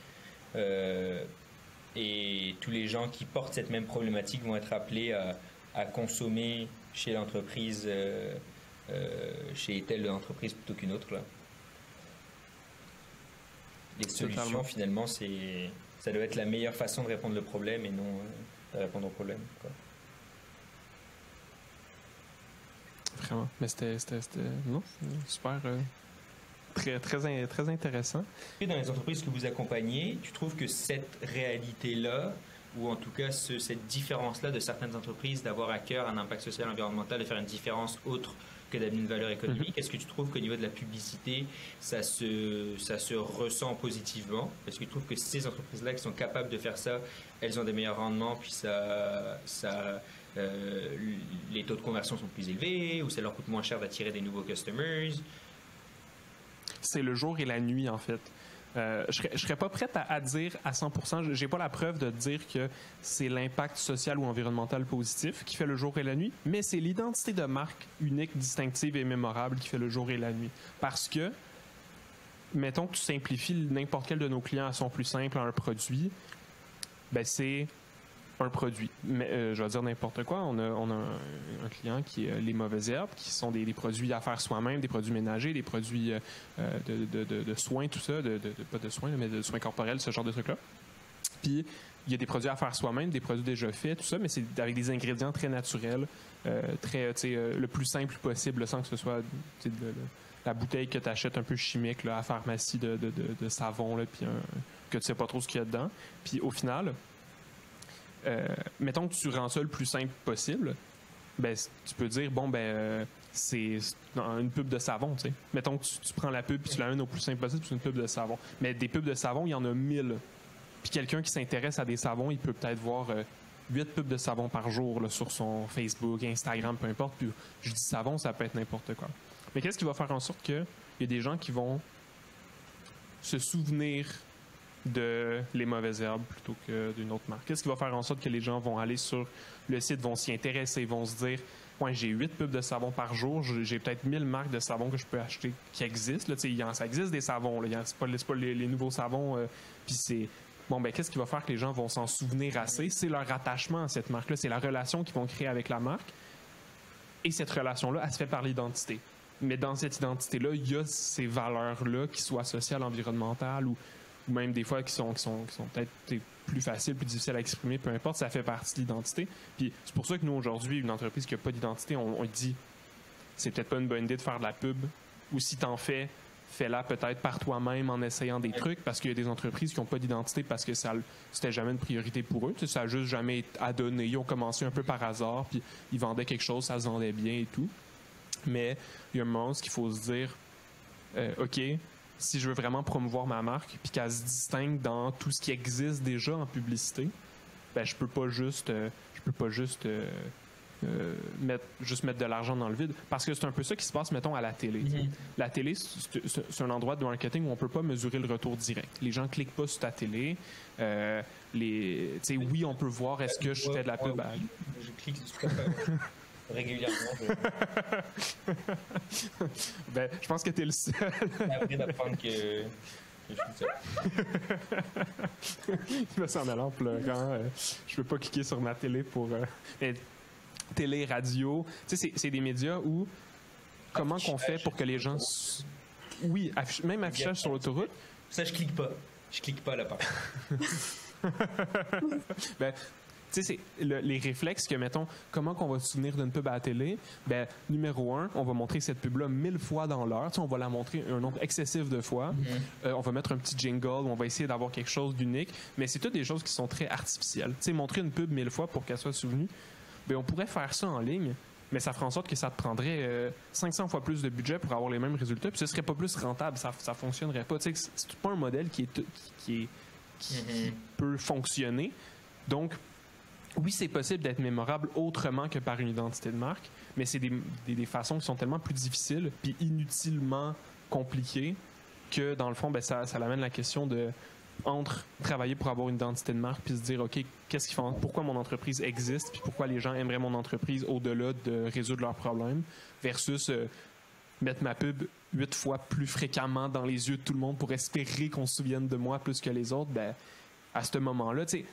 et tous les gens qui portent cette même problématique vont être appelés à consommer chez l'entreprise, chez telle entreprise plutôt qu'une autre, là. Les solutions, totalement. Finalement, ça doit être la meilleure façon de répondre au problème et non de répondre au problème, quoi. Vraiment. Mais c'était non, super très intéressant. Et dans les entreprises que vous accompagnez, tu trouves que cette réalité-là, ou en tout cas cette différence-là de certaines entreprises d'avoir à cœur un impact social et environnemental, de faire une différence autre que d'amener une valeur économique, est-ce que tu trouves qu'au niveau de la publicité, ça se ressent positivement? Est-ce que tu trouves que ces entreprises-là qui sont capables de faire ça, elles ont des meilleurs rendements, puis les taux de conversion sont plus élevés, ou ça leur coûte moins cher d'attirer des nouveaux customers? C'est le jour et la nuit, en fait. Je serais pas prête à dire à 100%, j'ai pas la preuve de dire que c'est l'impact social ou environnemental positif qui fait le jour et la nuit, mais c'est l'identité de marque unique, distinctive et mémorable qui fait le jour et la nuit. Parce que, mettons que tu simplifies n'importe quel de nos clients à son plus simple, un produit, ben c'est un produit. Mais, je vais dire n'importe quoi. On a un client qui est les mauvaises herbes, qui sont des produits à faire soi-même, des produits ménagers, des produits de soins, tout ça, pas de soins, mais de soins corporels, ce genre de trucs-là. Puis, il y a des produits à faire soi-même, des produits déjà faits, tout ça, mais c'est avec des ingrédients très naturels, le plus simple possible, sans que ce soit la bouteille que tu achètes un peu chimique là, à la pharmacie de savon, là, puis que tu sais pas trop ce qu'il y a dedans. Puis, au final, mettons que tu rends ça le plus simple possible, ben, tu peux dire, bon, c'est une pub de savon, tu sais. Mettons que tu prends la pub et tu l'amènes au plus simple possible, c'est une pub de savon. Mais des pubs de savon, il y en a 1000. Puis quelqu'un qui s'intéresse à des savons, il peut peut-être voir 8 pubs de savon par jour là, sur son Facebook, Instagram, peu importe. Puis je dis savon, ça peut être n'importe quoi. Mais qu'est-ce qui va faire en sorte qu'il y a des gens qui vont se souvenir de les mauvaises herbes plutôt que d'une autre marque? Qu'est-ce qui va faire en sorte que les gens vont aller sur le site, vont s'y intéresser, vont se dire ouais, j'ai 8 pubs de savon par jour, j'ai peut-être 1000 marques de savon que je peux acheter qui existent. Là, ça existe des savons, là, c'est pas les nouveaux savons, puis c'est bon, ben qu'est-ce qui va faire que les gens vont s'en souvenir assez? C'est leur attachement à cette marque-là, c'est la relation qu'ils vont créer avec la marque, et cette relation-là, elle se fait par l'identité. Mais dans cette identité-là, il y a ces valeurs-là qui soient sociales, environnementales ou même des fois qui sont peut-être plus faciles, plus difficiles à exprimer, peu importe, ça fait partie de l'identité. Puis c'est pour ça que nous, aujourd'hui, une entreprise qui n'a pas d'identité, on dit c'est peut-être pas une bonne idée de faire de la pub, ou si t'en fais-la peut-être par toi-même en essayant des trucs, parce qu'il y a des entreprises qui n'ont pas d'identité parce que c'était jamais une priorité pour eux. Tu sais, ça n'a juste jamais été à donner. Ils ont commencé un peu par hasard, puis ils vendaient quelque chose, ça se vendait bien et tout. Mais il y a un moment où il faut se dire OK, si je veux vraiment promouvoir ma marque puis qu'elle se distingue dans tout ce qui existe déjà en publicité, ben je peux pas juste mettre de l'argent dans le vide, parce que c'est un peu ça qui se passe, mettons, à la télé. Mm-hmm. La télé, c'est un endroit de marketing où on peut pas mesurer le retour direct. Les gens cliquent pas sur ta télé. Oui, on peut voir est-ce que je fais de la pub. Je clique sur régulièrement. Je pense que t'es le seul. Après d'apprendre que je suis seul. Il va s'en aller en pleurant. Je peux pas cliquer sur ma télé pour... télé, radio, tu sais, c'est des médias où... Comment qu'on fait pour que les gens... Oui, même affichage sur l'autoroute. Ça, je clique pas. Je clique pas là-bas. Tu sais, c'est les réflexes que, mettons, comment qu'on va se souvenir d'une pub à la télé? Ben, numéro 1, on va montrer cette pub-là 1000 fois dans l'heure. Tu sais, on va la montrer un nombre excessif de fois. Mm-hmm. On va mettre un petit jingle, on va essayer d'avoir quelque chose d'unique. Mais c'est toutes des choses qui sont très artificielles. Tu sais, montrer une pub 1000 fois pour qu'elle soit souvenue, ben, on pourrait faire ça en ligne, mais ça ferait en sorte que ça te prendrait 500 fois plus de budget pour avoir les mêmes résultats, puis ce serait pas plus rentable, ça fonctionnerait pas. Tu sais, c'est pas un modèle qui peut fonctionner. Donc, oui, c'est possible d'être mémorable autrement que par une identité de marque, mais c'est des façons qui sont tellement plus difficiles puis inutilement compliquées que, dans le fond, ben, ça amène la question de entre travailler pour avoir une identité de marque puis se dire, OK, pourquoi mon entreprise existe puis pourquoi les gens aimeraient mon entreprise au-delà de résoudre leurs problèmes versus mettre ma pub 8 fois plus fréquemment dans les yeux de tout le monde pour espérer qu'on se souvienne de moi plus que les autres. Ben, à ce moment-là, tu sais,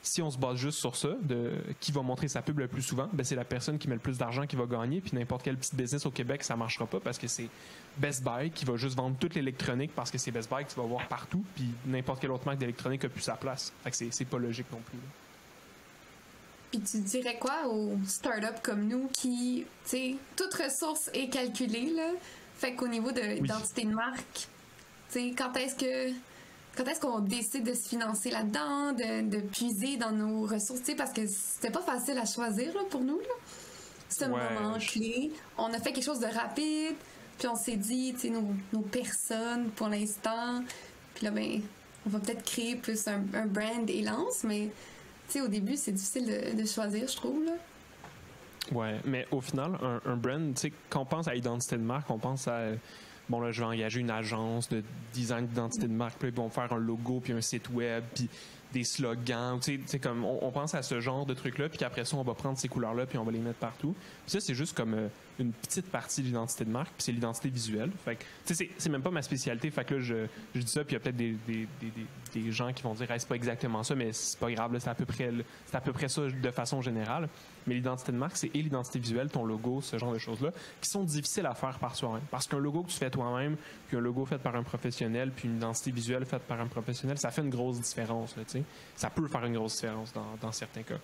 si on se base juste sur ça, de qui va montrer sa pub le plus souvent, ben c'est la personne qui met le plus d'argent qui va gagner, puis n'importe quel petit business au Québec, ça marchera pas parce que c'est Best Buy qui va juste vendre toute l'électronique parce que c'est Best Buy que tu vas voir partout, puis n'importe quelle autre marque d'électronique a plus sa place. Fait que c'est pas logique non plus. Là. Puis tu dirais quoi aux startups comme nous qui, tu sais, toute ressource est calculée, là, Fait qu'au niveau de l'identité de marque, tu sais, quand est-ce qu'on décide de se financer là-dedans, de puiser dans nos ressources, tu sais, parce que c'était pas facile à choisir là, pour nous, là. C'est un moment clé. On a fait quelque chose de rapide, puis on s'est dit, tu sais, nos personnes pour l'instant, puis là, ben, on va peut-être créer plus un brand et lance, mais tu sais, au début, c'est difficile de choisir, je trouve, là. Ouais, mais au final, un brand, tu sais, quand on pense à l'identité de marque, on pense à bon, là, je vais engager une agence de design d'identité de marque, puis ils vont faire un logo, puis un site web, puis des slogans, tu sais, comme on pense à ce genre de trucs-là, puis qu'après ça, on va prendre ces couleurs-là, puis on va les mettre partout. Puis ça, c'est juste comme une petite partie de l'identité de marque, puis c'est l'identité visuelle. Fait que, tu sais, c'est même pas ma spécialité, fait que là, je dis ça, puis il y a peut-être des gens qui vont dire, hey, c'est pas exactement ça, mais c'est pas grave, là, c'est à peu près ça de façon générale. Mais l'identité de marque, c'est et l'identité visuelle, ton logo, ce genre de choses-là, qui sont difficiles à faire par soi-même. Parce qu'un logo que tu fais toi-même, puis un logo fait par un professionnel, puis une identité visuelle faite par un professionnel, ça fait une grosse différence, là, tu sais. Ça peut faire une grosse différence dans certains cas.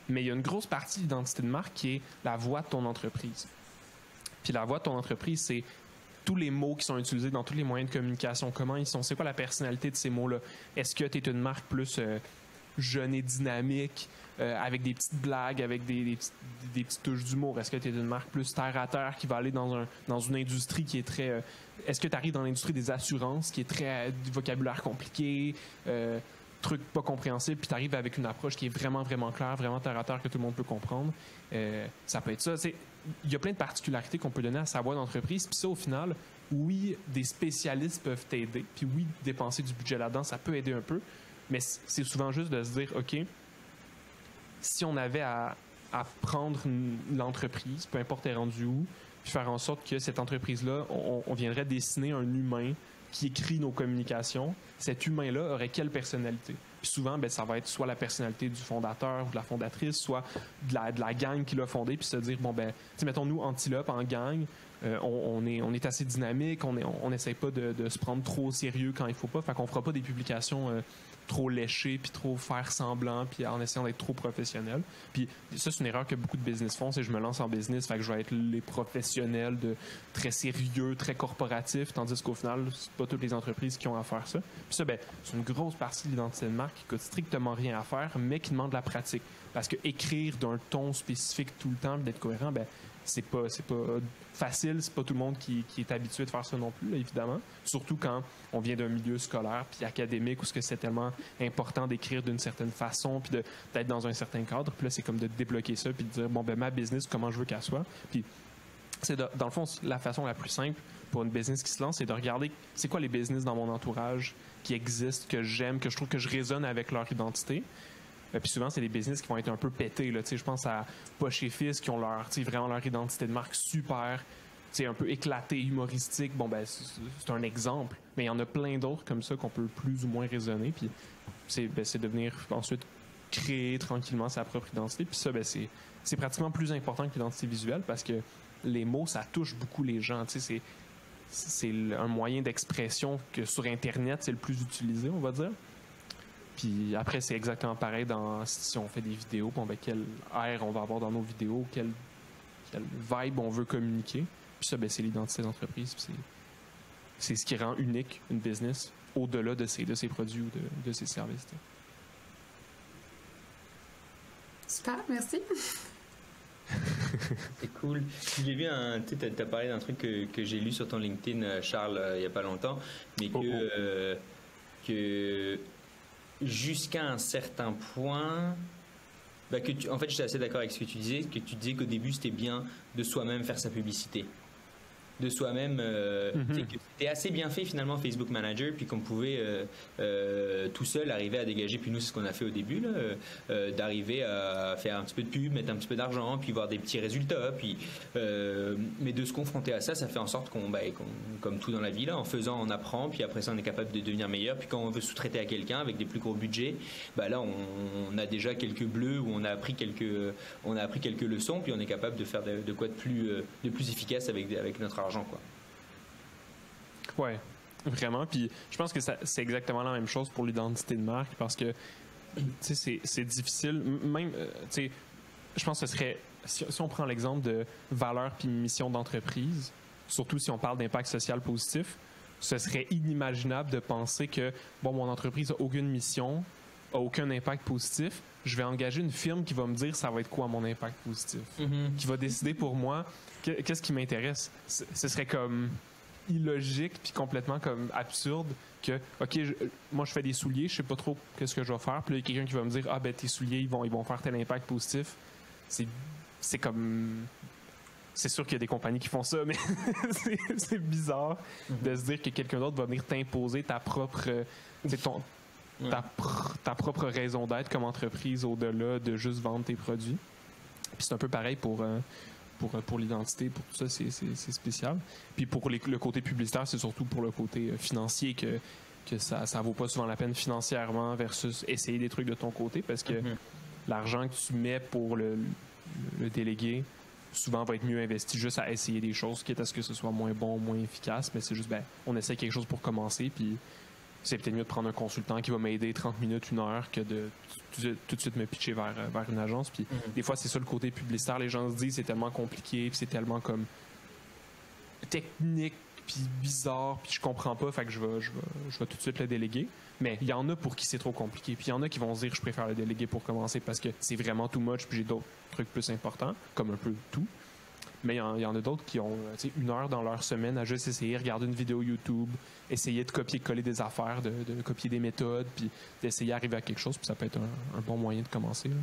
Mais il y a une grosse partie de l'identité de marque qui est la voix de ton entreprise. Puis la voix de ton entreprise, c'est tous les mots qui sont utilisés dans tous les moyens de communication. Comment ils sont? C'est quoi la personnalité de ces mots-là? Est-ce que tu es une marque plus jeune et dynamique, avec des petites blagues, avec des petites touches d'humour? Est-ce que tu es une marque plus terre-à-terre qui va aller dans une industrie qui est très... est-ce que tu arrives dans l'industrie des assurances qui est très du vocabulaire compliqué, truc pas compréhensible, puis tu arrives avec une approche qui est vraiment, vraiment claire, vraiment terre-à-terre que tout le monde peut comprendre? Ça peut être ça. Il y a plein de particularités qu'on peut donner à sa voix d'entreprise, puis ça, au final, oui, des spécialistes peuvent t'aider, puis oui, dépenser du budget là-dedans, ça peut aider un peu, mais c'est souvent juste de se dire, OK, si on avait à prendre l'entreprise, peu importe elle est rendue où, puis faire en sorte que cette entreprise-là, on viendrait dessiner un humain qui écrit nos communications, cet humain-là aurait quelle personnalité? Puis souvent, ben, ça va être soit la personnalité du fondateur ou de la fondatrice, soit de la gang qui l'a fondé, puis se dire, bon, ben, tu sais, mettons, nous, Antilope, en gang, on est assez dynamique, on n'essaie pas de se prendre trop au sérieux quand il faut pas, fait qu'on fera pas des publications trop léché puis trop faire semblant puis en essayant d'être trop professionnel. Puis ça, c'est une erreur que beaucoup de business font, c'est je me lance en business, fait que je vais être les professionnels de très sérieux, très corporatifs, tandis qu'au final, c'est pas toutes les entreprises qui ont à faire ça. Puis ça, ben, c'est une grosse partie de l'identité de marque qui coûte strictement rien à faire, mais qui demande de la pratique. Parce que écrire d'un ton spécifique tout le temps, d'être cohérent, ben, c'est pas facile, c'est pas tout le monde qui est habitué de faire ça non plus, là, évidemment. Surtout quand on vient d'un milieu scolaire puis académique où c'est tellement important d'écrire d'une certaine façon puis d'être dans un certain cadre. Puis là, c'est comme de débloquer ça puis de dire, bon, ben ma business, comment je veux qu'elle soit. Puis c'est dans le fond, la façon la plus simple pour une business qui se lance, c'est de regarder c'est quoi les business dans mon entourage qui existent, que j'aime, que je trouve que je résonne avec leur identité. Puis souvent, c'est des business qui vont être un peu pétés. Là. Je pense à Poche et Fils qui ont vraiment leur identité de marque super, un peu éclatée, humoristique. Bon, ben, c'est un exemple. Mais il y en a plein d'autres comme ça qu'on peut plus ou moins raisonner. Puis c'est de venir ensuite créer tranquillement sa propre identité. Puis ça, ben, c'est pratiquement plus important que l'identité visuelle parce que les mots, ça touche beaucoup les gens. C'est un moyen d'expression que sur Internet, c'est le plus utilisé, on va dire. Puis après, c'est exactement pareil si on fait des vidéos, bon, ben, quel air on va avoir dans nos vidéos, quelle vibe on veut communiquer. Puis ça, ben, c'est l'identité d'entreprise. Puis c'est ce qui rend unique une business au-delà de ses produits ou de ses services. Super, merci. C'est cool. J'ai vu tu as parlé d'un truc que j'ai lu sur ton LinkedIn, Charles, il n'y a pas longtemps, mais que jusqu'à un certain point, en fait, j'étais assez d'accord avec ce que tu disais, qu'au début, c'était bien de soi-même faire sa publicité. De soi-même, que c'était assez bien fait finalement Facebook Manager, puis qu'on pouvait tout seul arriver à dégager, puis nous c'est ce qu'on a fait au début, d'arriver à faire un petit peu de pub, mettre un petit peu d'argent, puis voir des petits résultats, puis mais de se confronter à ça fait en sorte qu'on comme tout dans la vie, là, en faisant on apprend, puis après ça on est capable de devenir meilleur, puis quand on veut sous-traiter à quelqu'un avec des plus gros budgets, là on a déjà quelques bleus où on a appris quelques leçons, puis on est capable de faire de quoi de plus efficace avec notre argent, quoi. Ouais, vraiment. Puis je pense que c'est exactement la même chose pour l'identité de marque parce que c'est difficile. Même, je pense que ce serait, si on prend l'exemple de valeur puis mission d'entreprise, surtout si on parle d'impact social positif, ce serait inimaginable de penser que, bon, mon entreprise n'a aucune mission, a aucun impact positif, je vais engager une firme qui va me dire ça va être quoi mon impact positif, qui va décider pour moi qu'est-ce qui m'intéresse. Ce serait comme illogique puis complètement comme absurde que, OK, moi je fais des souliers, je sais pas trop qu'est-ce que je vais faire, puis là, il y a quelqu'un qui va me dire, ah ben tes souliers, ils vont faire tel impact positif. C'est comme... C'est sûr qu'il y a des compagnies qui font ça, mais c'est bizarre de se dire que quelqu'un d'autre va venir t'imposer ta propre... ta propre raison d'être comme entreprise au-delà de juste vendre tes produits. Puis c'est un peu pareil pour l'identité, pour tout ça, c'est spécial. Puis pour le côté publicitaire, c'est surtout pour le côté financier que ça vaut pas souvent la peine financièrement versus essayer des trucs de ton côté, parce que l'argent que tu mets pour le délégué souvent va être mieux investi juste à essayer des choses, quitte à ce que ce soit moins bon, moins efficace, mais c'est juste, on essaie quelque chose pour commencer, puis c'est peut-être mieux de prendre un consultant qui va m'aider 30 minutes, 1 heure, que de tout de suite me pitcher vers une agence. Puis des fois, c'est ça le côté publicitaire. Les gens se disent c'est tellement compliqué, puis c'est tellement comme technique, puis bizarre, puis je comprends pas, fait que je vais tout de suite le déléguer. Mais il y en a pour qui c'est trop compliqué, puis il y en a qui vont se dire je préfère le déléguer pour commencer parce que c'est vraiment too much, puis j'ai d'autres trucs plus importants, comme un peu tout. Mais il y en a d'autres qui ont 1 heure dans leur semaine à juste essayer, regarder une vidéo YouTube, essayer de copier-coller des affaires, de copier des méthodes, puis d'essayer d'arriver à quelque chose, puis ça peut être un bon moyen de commencer. Là.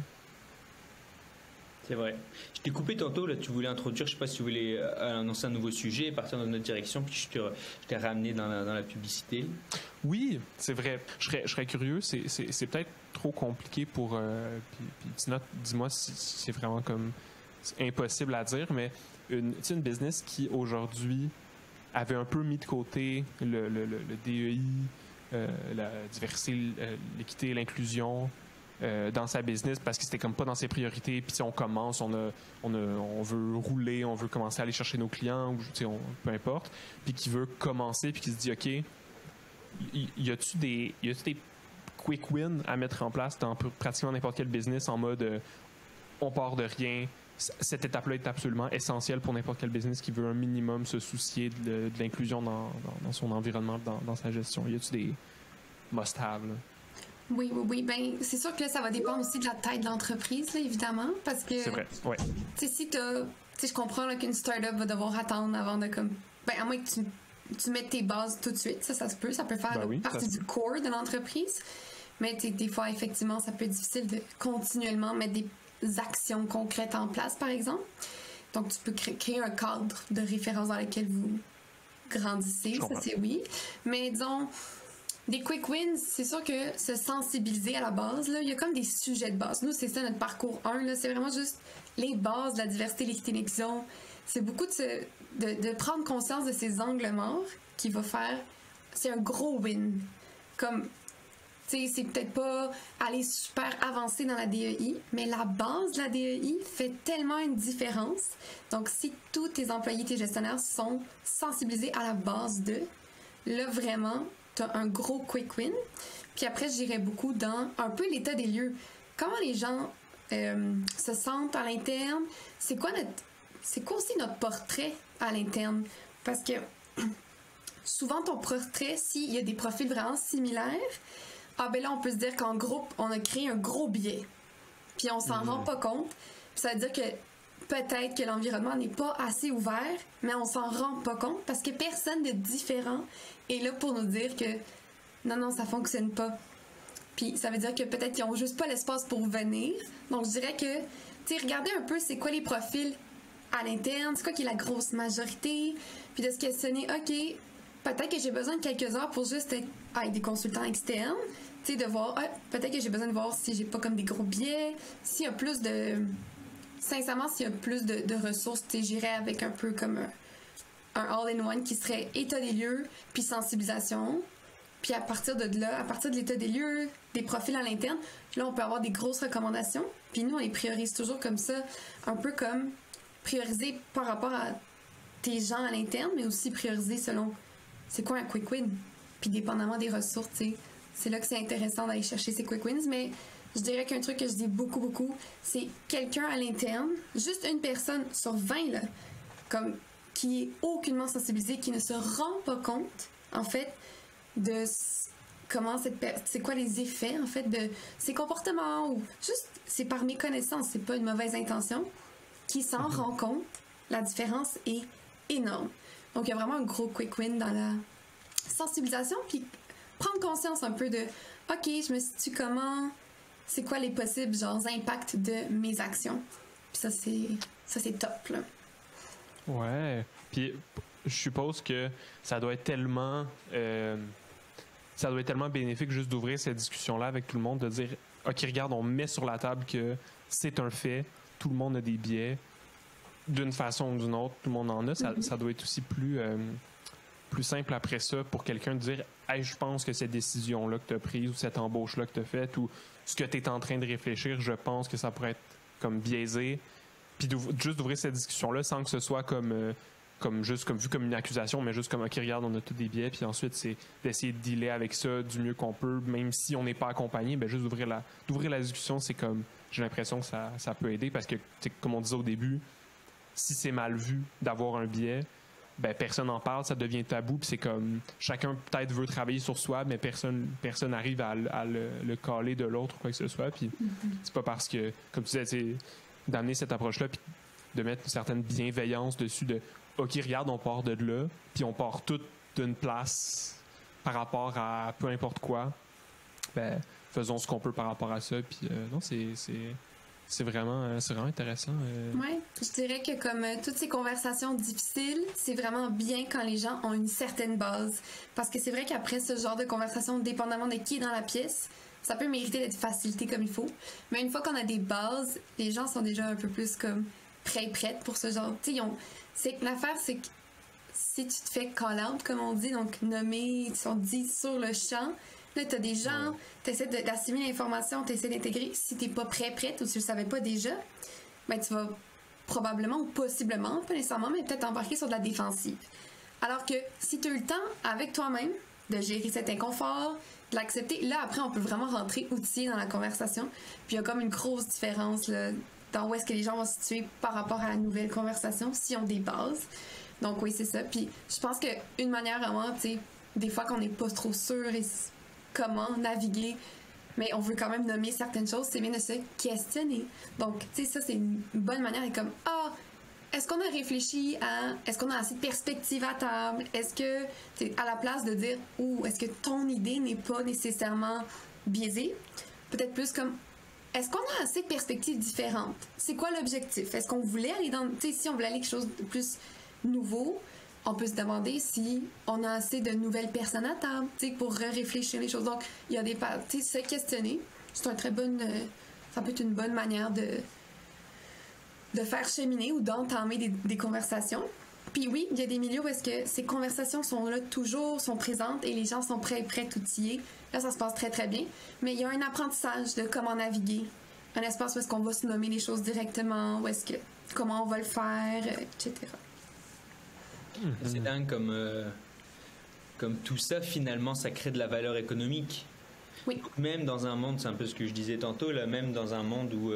C'est vrai. Je t'ai coupé tantôt, là, tu voulais introduire, je sais pas si tu voulais annoncer un nouveau sujet, partir dans notre direction, puis je t'ai ramené dans la publicité. Oui, c'est vrai. Je serais curieux, c'est peut-être trop compliqué pour... puis Tina, dis-moi si c'est vraiment comme... C'est impossible à dire, mais une business qui aujourd'hui avait un peu mis de côté le DEI, la diversité, l'équité, l'inclusion dans sa business parce que c'était comme pas dans ses priorités. Puis on commence, on veut rouler, on veut commencer à aller chercher nos clients, ou peu importe. Puis qui veut commencer, puis qui se dit OK, y a-tu des quick wins à mettre en place dans pratiquement n'importe quel business en mode on part de rien. Cette étape-là est absolument essentielle pour n'importe quel business qui veut un minimum se soucier de l'inclusion dans son environnement, dans sa gestion. Y a-t-il des must-have? Là? Oui. Ben, c'est sûr que là, ça va dépendre aussi de la taille de l'entreprise, là, évidemment, parce que... C'est vrai, ouais. Si je comprends là, qu'une start-up va devoir attendre avant de comme... Ben, à moins que tu mettes tes bases tout de suite, ça se peut. Ça peut faire partie du core de l'entreprise. Mais des fois, effectivement, ça peut être difficile de continuellement mettre des actions concrètes en place, par exemple. Donc, tu peux créer un cadre de référence dans lequel vous grandissez, ça c'est oui. Mais disons, des quick wins, c'est sûr que se sensibiliser à la base, là, il y a comme des sujets de base. Nous, c'est ça notre parcours 1, là, c'est vraiment juste les bases de la diversité, l'équité, l'inclusion. C'est beaucoup de prendre conscience de ces angles morts qui va faire... C'est un gros win. Comme... c'est peut-être pas aller super avancé dans la DEI, mais la base de la DEI fait tellement une différence. Donc, si tous tes employés, tes gestionnaires sont sensibilisés à la base d'eux, là, vraiment, tu as un gros quick win. Puis après, j'irais beaucoup dans un peu l'état des lieux. Comment les gens se sentent à l'interne? C'est quoi aussi notre portrait à l'interne? Parce que souvent, ton portrait, s'il y a des profils vraiment similaires, ben là, on peut se dire qu'en groupe, on a créé un gros biais. Puis on s'en rend pas compte. Puis ça veut dire que peut-être que l'environnement n'est pas assez ouvert, mais on s'en rend pas compte parce que personne de différent est là pour nous dire que non, ça fonctionne pas. Puis ça veut dire que peut-être qu'ils ont juste pas l'espace pour venir. Donc je dirais que, regardez un peu c'est quoi les profils à l'interne, c'est quoi qui est la grosse majorité, puis de se questionner, OK, peut-être que j'ai besoin de quelques heures pour juste être avec des consultants externes, de voir, peut-être que j'ai besoin de voir si j'ai pas comme des gros biais, s'il y a plus de... Sincèrement, s'il y a plus de ressources, j'irais avec un peu comme un all-in-one qui serait état des lieux, puis sensibilisation. Puis à partir de là, à partir de l'état des lieux, des profils à l'interne, là, on peut avoir des grosses recommandations. Puis nous, on les priorise toujours comme ça, un peu comme prioriser par rapport à tes gens à l'interne, mais aussi prioriser selon c'est quoi un quick win. Puis dépendamment des ressources, c'est là que c'est intéressant d'aller chercher ces quick wins. Mais je dirais qu'un truc que je dis beaucoup, c'est quelqu'un à l'interne, juste une personne sur 20, là, comme qui est aucunement sensibilisé, qui ne se rend pas compte, en fait, de comment c'est quoi les effets, en fait, de ses comportements, ou juste, c'est par méconnaissance, c'est pas une mauvaise intention, qui s'en rend compte, la différence est énorme. Donc, il y a vraiment un gros quick win dans la sensibilisation, puis prendre conscience un peu de, OK, je me situe comment, c'est quoi les possibles, impacts de mes actions. Puis ça, c'est top, là. Ouais. Puis je suppose que ça doit être tellement bénéfique juste d'ouvrir cette discussion-là avec tout le monde, de dire OK, regarde, on met sur la table que c'est un fait, tout le monde a des biais, d'une façon ou d'une autre, tout le monde en a. Ça doit être aussi plus simple après ça pour quelqu'un de dire hey, je pense que cette décision-là que tu as prise ou cette embauche-là que tu as faite ou ce que tu es en train de réfléchir, je pense que ça pourrait être comme biaisé. Puis juste d'ouvrir cette discussion-là sans que ce soit comme vu comme une accusation, mais juste comme OK, regarde, on a tous des biais, puis ensuite c'est d'essayer de dealer avec ça du mieux qu'on peut, même si on n'est pas accompagné, ben juste d'ouvrir la discussion, c'est comme j'ai l'impression que ça peut aider parce que comme on disait au début, si c'est mal vu d'avoir un biais, ben personne n'en parle, ça devient tabou, puis c'est comme chacun peut-être veut travailler sur soi, mais personne n'arrive à le caler de l'autre ou quoi que ce soit, puis c'est pas parce que, comme tu disais, d'amener cette approche-là, puis de mettre une certaine bienveillance dessus de OK, regarde, on part de là, puis on part tout d'une place par rapport à peu importe quoi, ben faisons ce qu'on peut par rapport à ça, puis non, c'est vraiment intéressant. Oui, je dirais que comme toutes ces conversations difficiles, c'est vraiment bien quand les gens ont une certaine base. Parce que c'est vrai qu'après ce genre de conversation, dépendamment de qui est dans la pièce, ça peut mériter d'être facilité comme il faut. Mais une fois qu'on a des bases, les gens sont déjà un peu plus comme prêtes pour ce genre. Tu sais, l'affaire, c'est que si tu te fais call-out, comme on dit, donc nommer, ils sont dit sur le champ, là, t'as des gens, t'essaies d'assimiler l'information, t'essaies d'intégrer. Si t'es pas prête, ou si tu le savais pas déjà, ben tu vas probablement ou possiblement, pas nécessairement, mais peut-être embarquer sur de la défensive. Alors que si tu as eu le temps avec toi-même de gérer cet inconfort, de l'accepter, là, après, on peut vraiment rentrer outillé dans la conversation. Puis il y a comme une grosse différence là, dans où est-ce que les gens vont se situer par rapport à la nouvelle conversation, s'ils ont des bases. Donc oui, c'est ça. Puis je pense qu'une manière vraiment, tu sais, des fois qu'on n'est pas trop sûr et comment naviguer, mais on veut quand même nommer certaines choses, c'est bien de se questionner. Donc, tu sais, ça, c'est une bonne manière. Et comme, est-ce qu'on a réfléchi à... Est-ce qu'on a assez de perspectives à table? Est-ce que, à la place de dire, est-ce que ton idée n'est pas nécessairement biaisée? Peut-être plus comme, est-ce qu'on a assez de perspectives différentes? C'est quoi l'objectif? Est-ce qu'on voulait aller dans... Tu sais, si on voulait aller quelque chose de plus nouveau, on peut se demander si on a assez de nouvelles personnes à table, tu sais, pour réfléchir les choses. Donc, il y a des... Tu sais, se questionner, c'est un très bonne... ça peut être une bonne manière de faire cheminer ou d'entamer des conversations. Puis oui, il y a des milieux où est-ce que ces conversations sont là toujours, sont présentes et les gens sont prêts, outillés. Là, ça se passe très, très bien. Mais il y a un apprentissage de comment naviguer. Un espace où est-ce qu'on va se nommer les choses directement, comment on va le faire, etc. C'est dingue comme tout ça, finalement, ça crée de la valeur économique. Oui. Même dans un monde, c'est un peu ce que je disais tantôt, là, même dans un monde où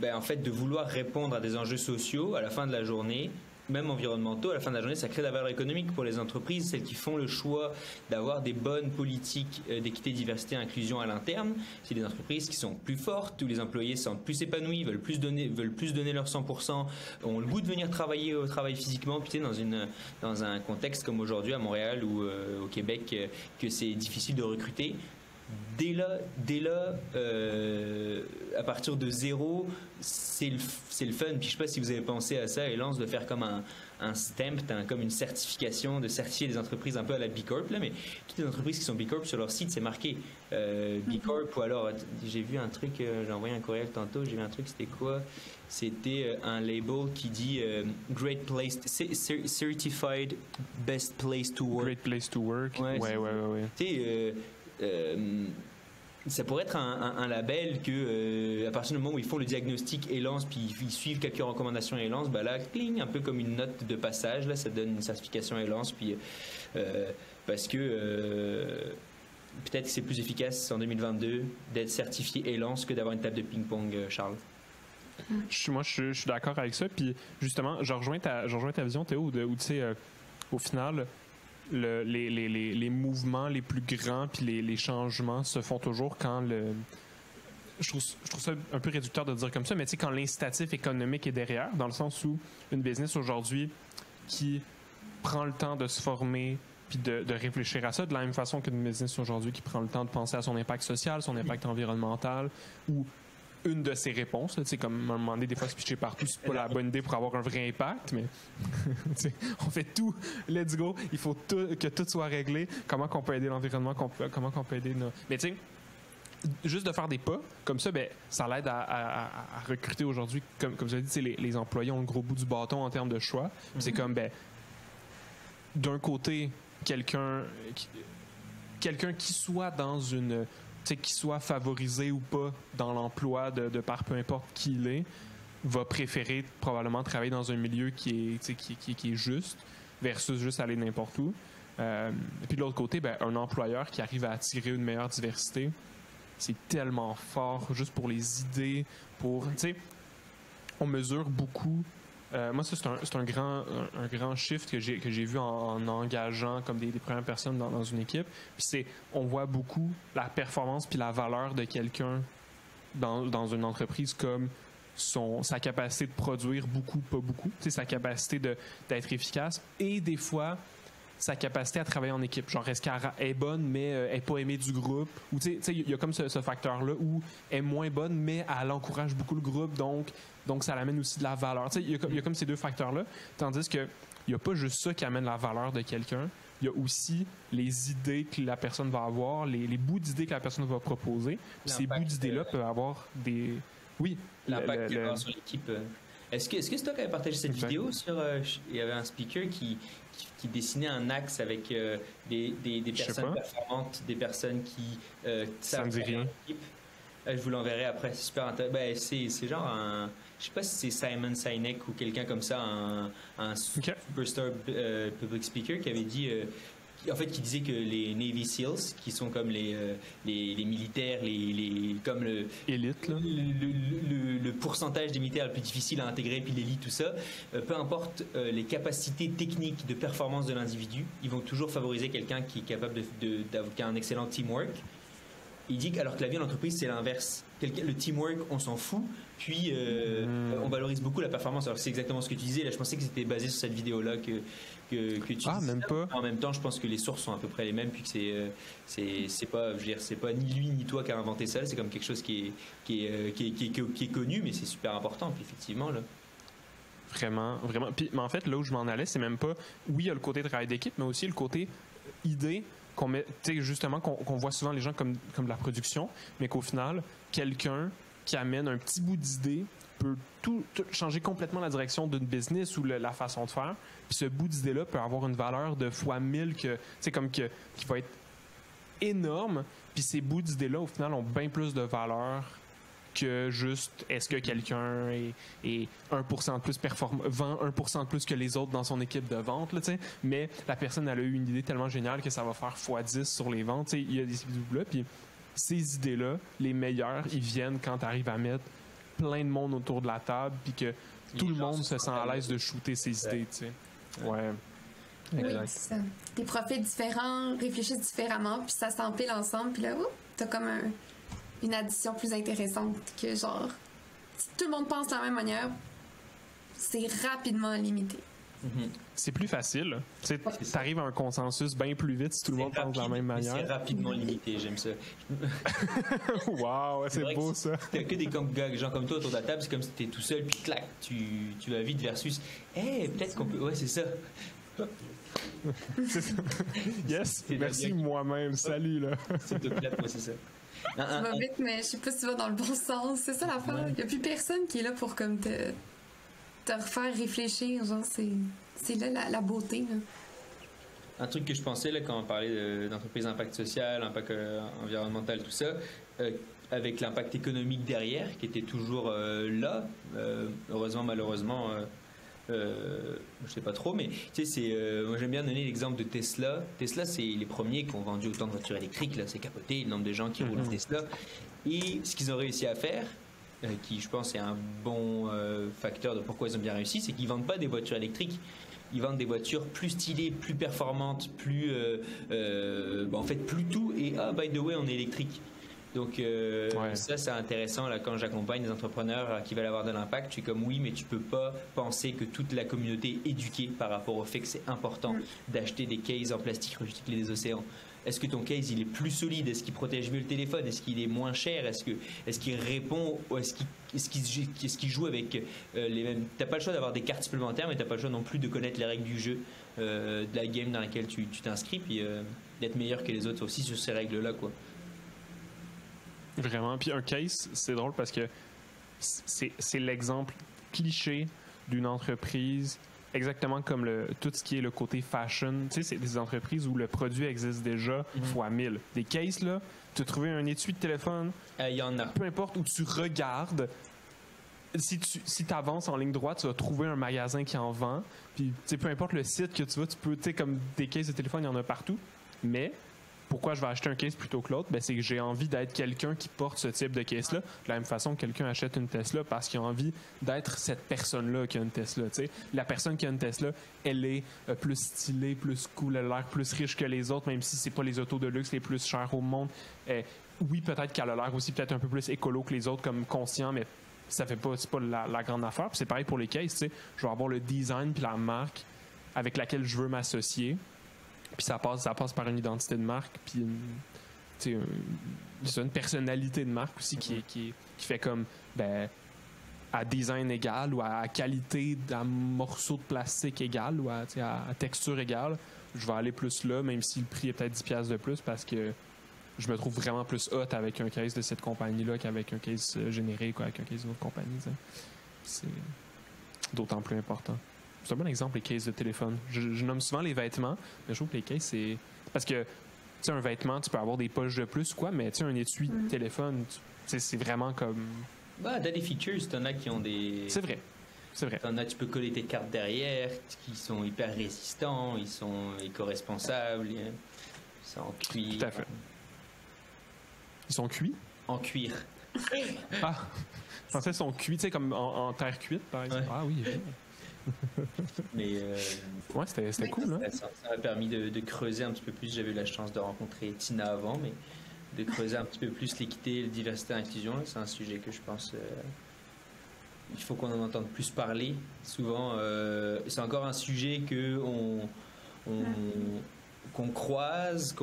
en fait, de vouloir répondre à des enjeux sociaux à la fin de la journée, même environnementaux, à la fin de la journée, ça crée de la valeur économique pour les entreprises, celles qui font le choix d'avoir des bonnes politiques d'équité, diversité, inclusion à l'interne. C'est des entreprises qui sont plus fortes, où les employés se sentent plus épanouis, veulent plus donner leur 100%, ont le goût de venir travailler au travail physiquement, puis dans un contexte comme aujourd'hui à Montréal ou au Québec, que c'est difficile de recruter. Dès là, à partir de zéro, c'est le fun. Puis je sais pas si vous avez pensé à ça, Elance, de faire comme un stamp, comme une certification, de certifier des entreprises un peu à la B Corp, là, mais toutes les entreprises qui sont B Corp sur leur site, c'est marqué B Corp, ou alors, j'ai vu un truc, j'ai envoyé un courriel tantôt, j'ai vu un truc, c'était quoi? C'était un label qui dit Great Place, Certified Best Place to Work. Great Place to Work. Ouais. Tu sais, ça pourrait être un label que à partir du moment où ils font le diagnostic Elance puis ils suivent quelques recommandations Elance, bah là cling, un peu comme une note de passage, là ça donne une certification Elance, puis parce que peut-être que c'est plus efficace en 2022 d'être certifié Elance que d'avoir une table de ping-pong, Charles. Moi, je suis d'accord avec ça. Puis justement, je rejoins ta vision, Théo, où tu sais, au final, les mouvements les plus grands puis les changements se font toujours quand le... Je trouve ça un peu réducteur de dire comme ça, mais tu sais, quand l'incitatif économique est derrière, dans le sens où une business aujourd'hui qui prend le temps de se former puis de réfléchir à ça, de la même façon qu'une business aujourd'hui qui prend le temps de penser à son impact social, son impact environnemental, ou une de ses réponses, tu sais, comme à un moment donné, des fois se pitcher partout, c'est pas la bonne idée pour avoir un vrai impact, mais on fait tout, let's go, il faut que tout soit réglé, comment qu'on peut aider l'environnement, comment qu'on peut aider nos... Mais tu sais, juste de faire des pas, comme ça, ben, ça l'aide à recruter aujourd'hui, comme je l'ai dit, les employés ont le gros bout du bâton en termes de choix, puis c'est comme, ben, d'un côté, quelqu'un qui soit dans une... qui soit favorisé ou pas dans l'emploi de par peu importe qui il est, va préférer probablement travailler dans un milieu qui est juste versus juste aller n'importe où. Et puis de l'autre côté, ben, un employeur qui arrive à attirer une meilleure diversité, c'est tellement fort juste pour les idées, on mesure beaucoup. Moi, ça, c'est un grand shift que j'ai vu en engageant comme des premières personnes dans une équipe. Puis on voit beaucoup la performance puis la valeur de quelqu'un dans une entreprise comme sa capacité de produire beaucoup, pas beaucoup, sa capacité d'être efficace et des fois sa capacité à travailler en équipe. Genre, est-ce qu'elle est bonne, mais elle n'est pas aimée du groupe? Ou tu sais, il y a comme ce facteur-là où elle est moins bonne, mais elle encourage beaucoup le groupe, donc ça l'amène aussi de la valeur. Tu sais, il y a comme ces deux facteurs-là. Tandis qu'il n'y a pas juste ça qui amène la valeur de quelqu'un. Il y a aussi les idées que la personne va avoir, les bouts d'idées que la personne va proposer. Puis ces bouts d'idées-là peuvent avoir des... Oui. L'impact qu'il va avoir sur l'équipe. Est-ce que c'est toi qui avais partagé cette vidéo sur... il y avait un speaker qui dessinait un axe avec des personnes performantes, des personnes qui ça me dit rien. Je vous l'enverrai après, c'est super intéressant. Ben, c'est genre un... Je sais pas si c'est Simon Sinek ou quelqu'un comme ça, un superstar public speaker qui avait dit... en fait, qui disait que les Navy SEALs, qui sont comme les militaires, comme élite, là. Le pourcentage des militaires le plus difficile à intégrer, puis l'élite, tout ça, peu importe les capacités techniques de performance de l'individu, ils vont toujours favoriser quelqu'un qui est capable qui a un excellent teamwork. Il dit alors que la vie en entreprise, c'est l'inverse. Le teamwork, on s'en fout, puis on valorise beaucoup la performance. Alors c'est exactement ce que tu disais. Là, je pensais que c'était basé sur cette vidéo-là que tu disais. Même pas. En même temps, je pense que les sources sont à peu près les mêmes, puis que c'est pas, je veux dire, c'est pas ni lui ni toi qui a inventé ça. C'est comme quelque chose qui est connu, mais c'est super important. Puis effectivement, là. Vraiment. Puis, mais en fait, là où je m'en allais, c'est même pas. Oui, il y a le côté travail d'équipe, mais aussi le côté idée. Qu'on met, justement, qu'on voit souvent les gens comme de la production, mais qu'au final, quelqu'un qui amène un petit bout d'idée peut tout changer complètement la direction d'une business ou la façon de faire. Puis ce bout d'idée-là peut avoir une valeur de fois 1000 qui va être énorme. Puis ces bouts d'idées-là, au final, ont bien plus de valeur que juste est-ce que quelqu'un est 1% de plus vend 1% de plus que les autres dans son équipe de vente, là, mais la personne elle a eu une idée tellement géniale que ça va faire x10 sur les ventes. Il y a des idées-là, puis ces idées-là, les meilleures, ils viennent quand tu arrives à mettre plein de monde autour de la table puis que tout le monde se sent à l'aise de shooter ses idées. Ouais. Oui, c'est ça. Des profils différents réfléchissent différemment, puis ça s'empile ensemble, puis là, t'as comme une addition plus intéressante que genre si tout le monde pense de la même manière, c'est rapidement limité. C'est plus facile. Tu arrives à un consensus bien plus vite si tout le monde pense de la même manière. C'est rapidement limité, j'aime ça. Wow, c'est beau ça. T'as que des gens comme toi autour de la table, c'est comme si t'es tout seul, puis clac, tu vas vite versus. Peut-être qu'on peut. Ouais, c'est ça. Yes, merci moi-même. Salut là. C'est tout plate, moi, c'est ça. Tu vas vite, mais je sais pas si tu vas dans le bon sens. C'est ça l'affaire. Il n'y a plus personne qui est là pour comme te refaire réfléchir. Genre, c'est là la beauté. Là. Un truc que je pensais là, quand on parlait d'entreprise impact social, impact environnemental, tout ça, avec l'impact économique derrière, qui était toujours là, heureusement, malheureusement, je sais pas trop, mais tu sais, moi j'aime bien donner l'exemple de Tesla. Tesla, c'est les premiers qui ont vendu autant de voitures électriques, là, c'est capoté, le nombre de gens qui roulent en Tesla. Et ce qu'ils ont réussi à faire, qui je pense est un bon facteur de pourquoi ils ont bien réussi, c'est qu'ils vendent pas des voitures électriques. Ils vendent des voitures plus stylées, plus performantes, plus en fait plus tout, et by the way on est électrique. Donc ça c'est intéressant là, quand j'accompagne des entrepreneurs qui veulent avoir de l'impact. Je suis comme oui, mais tu peux pas penser que toute la communauté est éduquée par rapport au fait que c'est important d'acheter des cases en plastique recyclé des océans. Est-ce que ton case il est plus solide? Est-ce qu'il protège mieux le téléphone? Est-ce qu'il est moins cher? Est-ce qu'il répond? Est-ce qu'il joue avec les mêmes? T'as pas le choix d'avoir des cartes supplémentaires, mais t'as pas le choix non plus de connaître les règles du jeu, de la game dans laquelle tu t'inscris, puis d'être meilleur que les autres aussi sur ces règles-là, quoi. Vraiment. Puis un case, c'est drôle parce que c'est l'exemple cliché d'une entreprise. Exactement comme tout ce qui est le côté fashion. Tu sais, c'est des entreprises où le produit existe déjà fois 1000. Des cases, là, tu as trouvé un étui de téléphone. Il y en a. Peu importe où tu regardes, si tu avances en ligne droite, tu vas trouver un magasin qui en vend. Puis, tu sais, peu importe le site que tu vas, tu peux, tu sais, comme des cases de téléphone, il y en a partout. Mais pourquoi je vais acheter un case plutôt que l'autre? Ben, c'est que j'ai envie d'être quelqu'un qui porte ce type de case-là. De la même façon que quelqu'un achète une Tesla parce qu'il a envie d'être cette personne-là qui a une Tesla. T'sais. La personne qui a une Tesla, elle est plus stylée, plus cool, elle a l'air plus riche que les autres, même si c'est pas les autos de luxe les plus chères au monde. Oui, peut-être qu'elle a l'air aussi peut-être un peu plus écolo que les autres, comme conscient, mais ça fait pas, c'est pas la grande affaire. Puis c'est pareil pour les cases. T'sais. Je vais avoir le design puis la marque avec laquelle je veux m'associer. Puis ça passe par une identité de marque, puis une personnalité de marque aussi qui fait comme à design égal ou à qualité d'un morceau de plastique égal ou à texture égale. Je vais aller plus là, même si le prix est peut-être 10$ de plus, parce que je me trouve vraiment plus hot avec un case de cette compagnie-là qu'avec un case générique ou avec un case d'une autre compagnie. T'sais. C'est d'autant plus important. C'est un bon exemple, les cases de téléphone. Je nomme souvent les vêtements, mais je trouve que les cases, c'est... Parce que, tu sais, un vêtement, tu peux avoir des poches de plus, quoi, mais tu sais, un étui de téléphone, c'est vraiment comme... Bah, t'as des features, t'en as qui ont des... C'est vrai. T'en as, tu peux coller tes cartes derrière, qui sont hyper résistants, ils sont éco-responsables, ils sont en cuir. Tout à fait. Ils sont cuits? En cuir. Ah! Je pensais qu'ils sont cuits, tu sais, comme en terre cuite, par exemple. Ouais. Ah oui, mais ouais, c'était cool, hein? Ça m'a permis de creuser un petit peu plus. J'avais eu la chance de rencontrer Tina avant, mais de creuser un petit peu plus l'équité, la diversité et l'inclusion. C'est un sujet que je pense il faut qu'on en entende plus parler. Souvent, c'est encore un sujet que qu'on croise,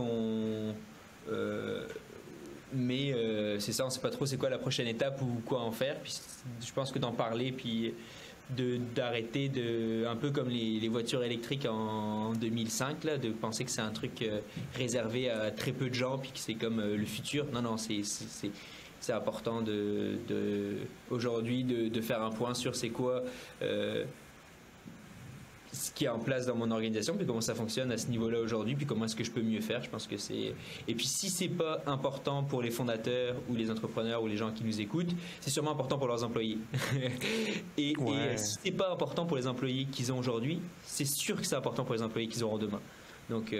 mais c'est ça, on sait pas trop c'est quoi la prochaine étape ou quoi en faire. Puis je pense que d'en parler, puis d'arrêter un peu comme les voitures électriques en 2005 là, de penser que c'est un truc réservé à très peu de gens puis que c'est comme le futur. Non, c'est important aujourd'hui de faire un point sur c'est quoi ce qui est en place dans mon organisation, puis comment ça fonctionne à ce niveau-là aujourd'hui, puis comment est-ce que je peux mieux faire. Je pense que c'est... Et puis si c'est pas important pour les fondateurs ou les entrepreneurs ou les gens qui nous écoutent, c'est sûrement important pour leurs employés. et si c'est pas important pour les employés qu'ils ont aujourd'hui, c'est sûr que c'est important pour les employés qu'ils auront demain. Donc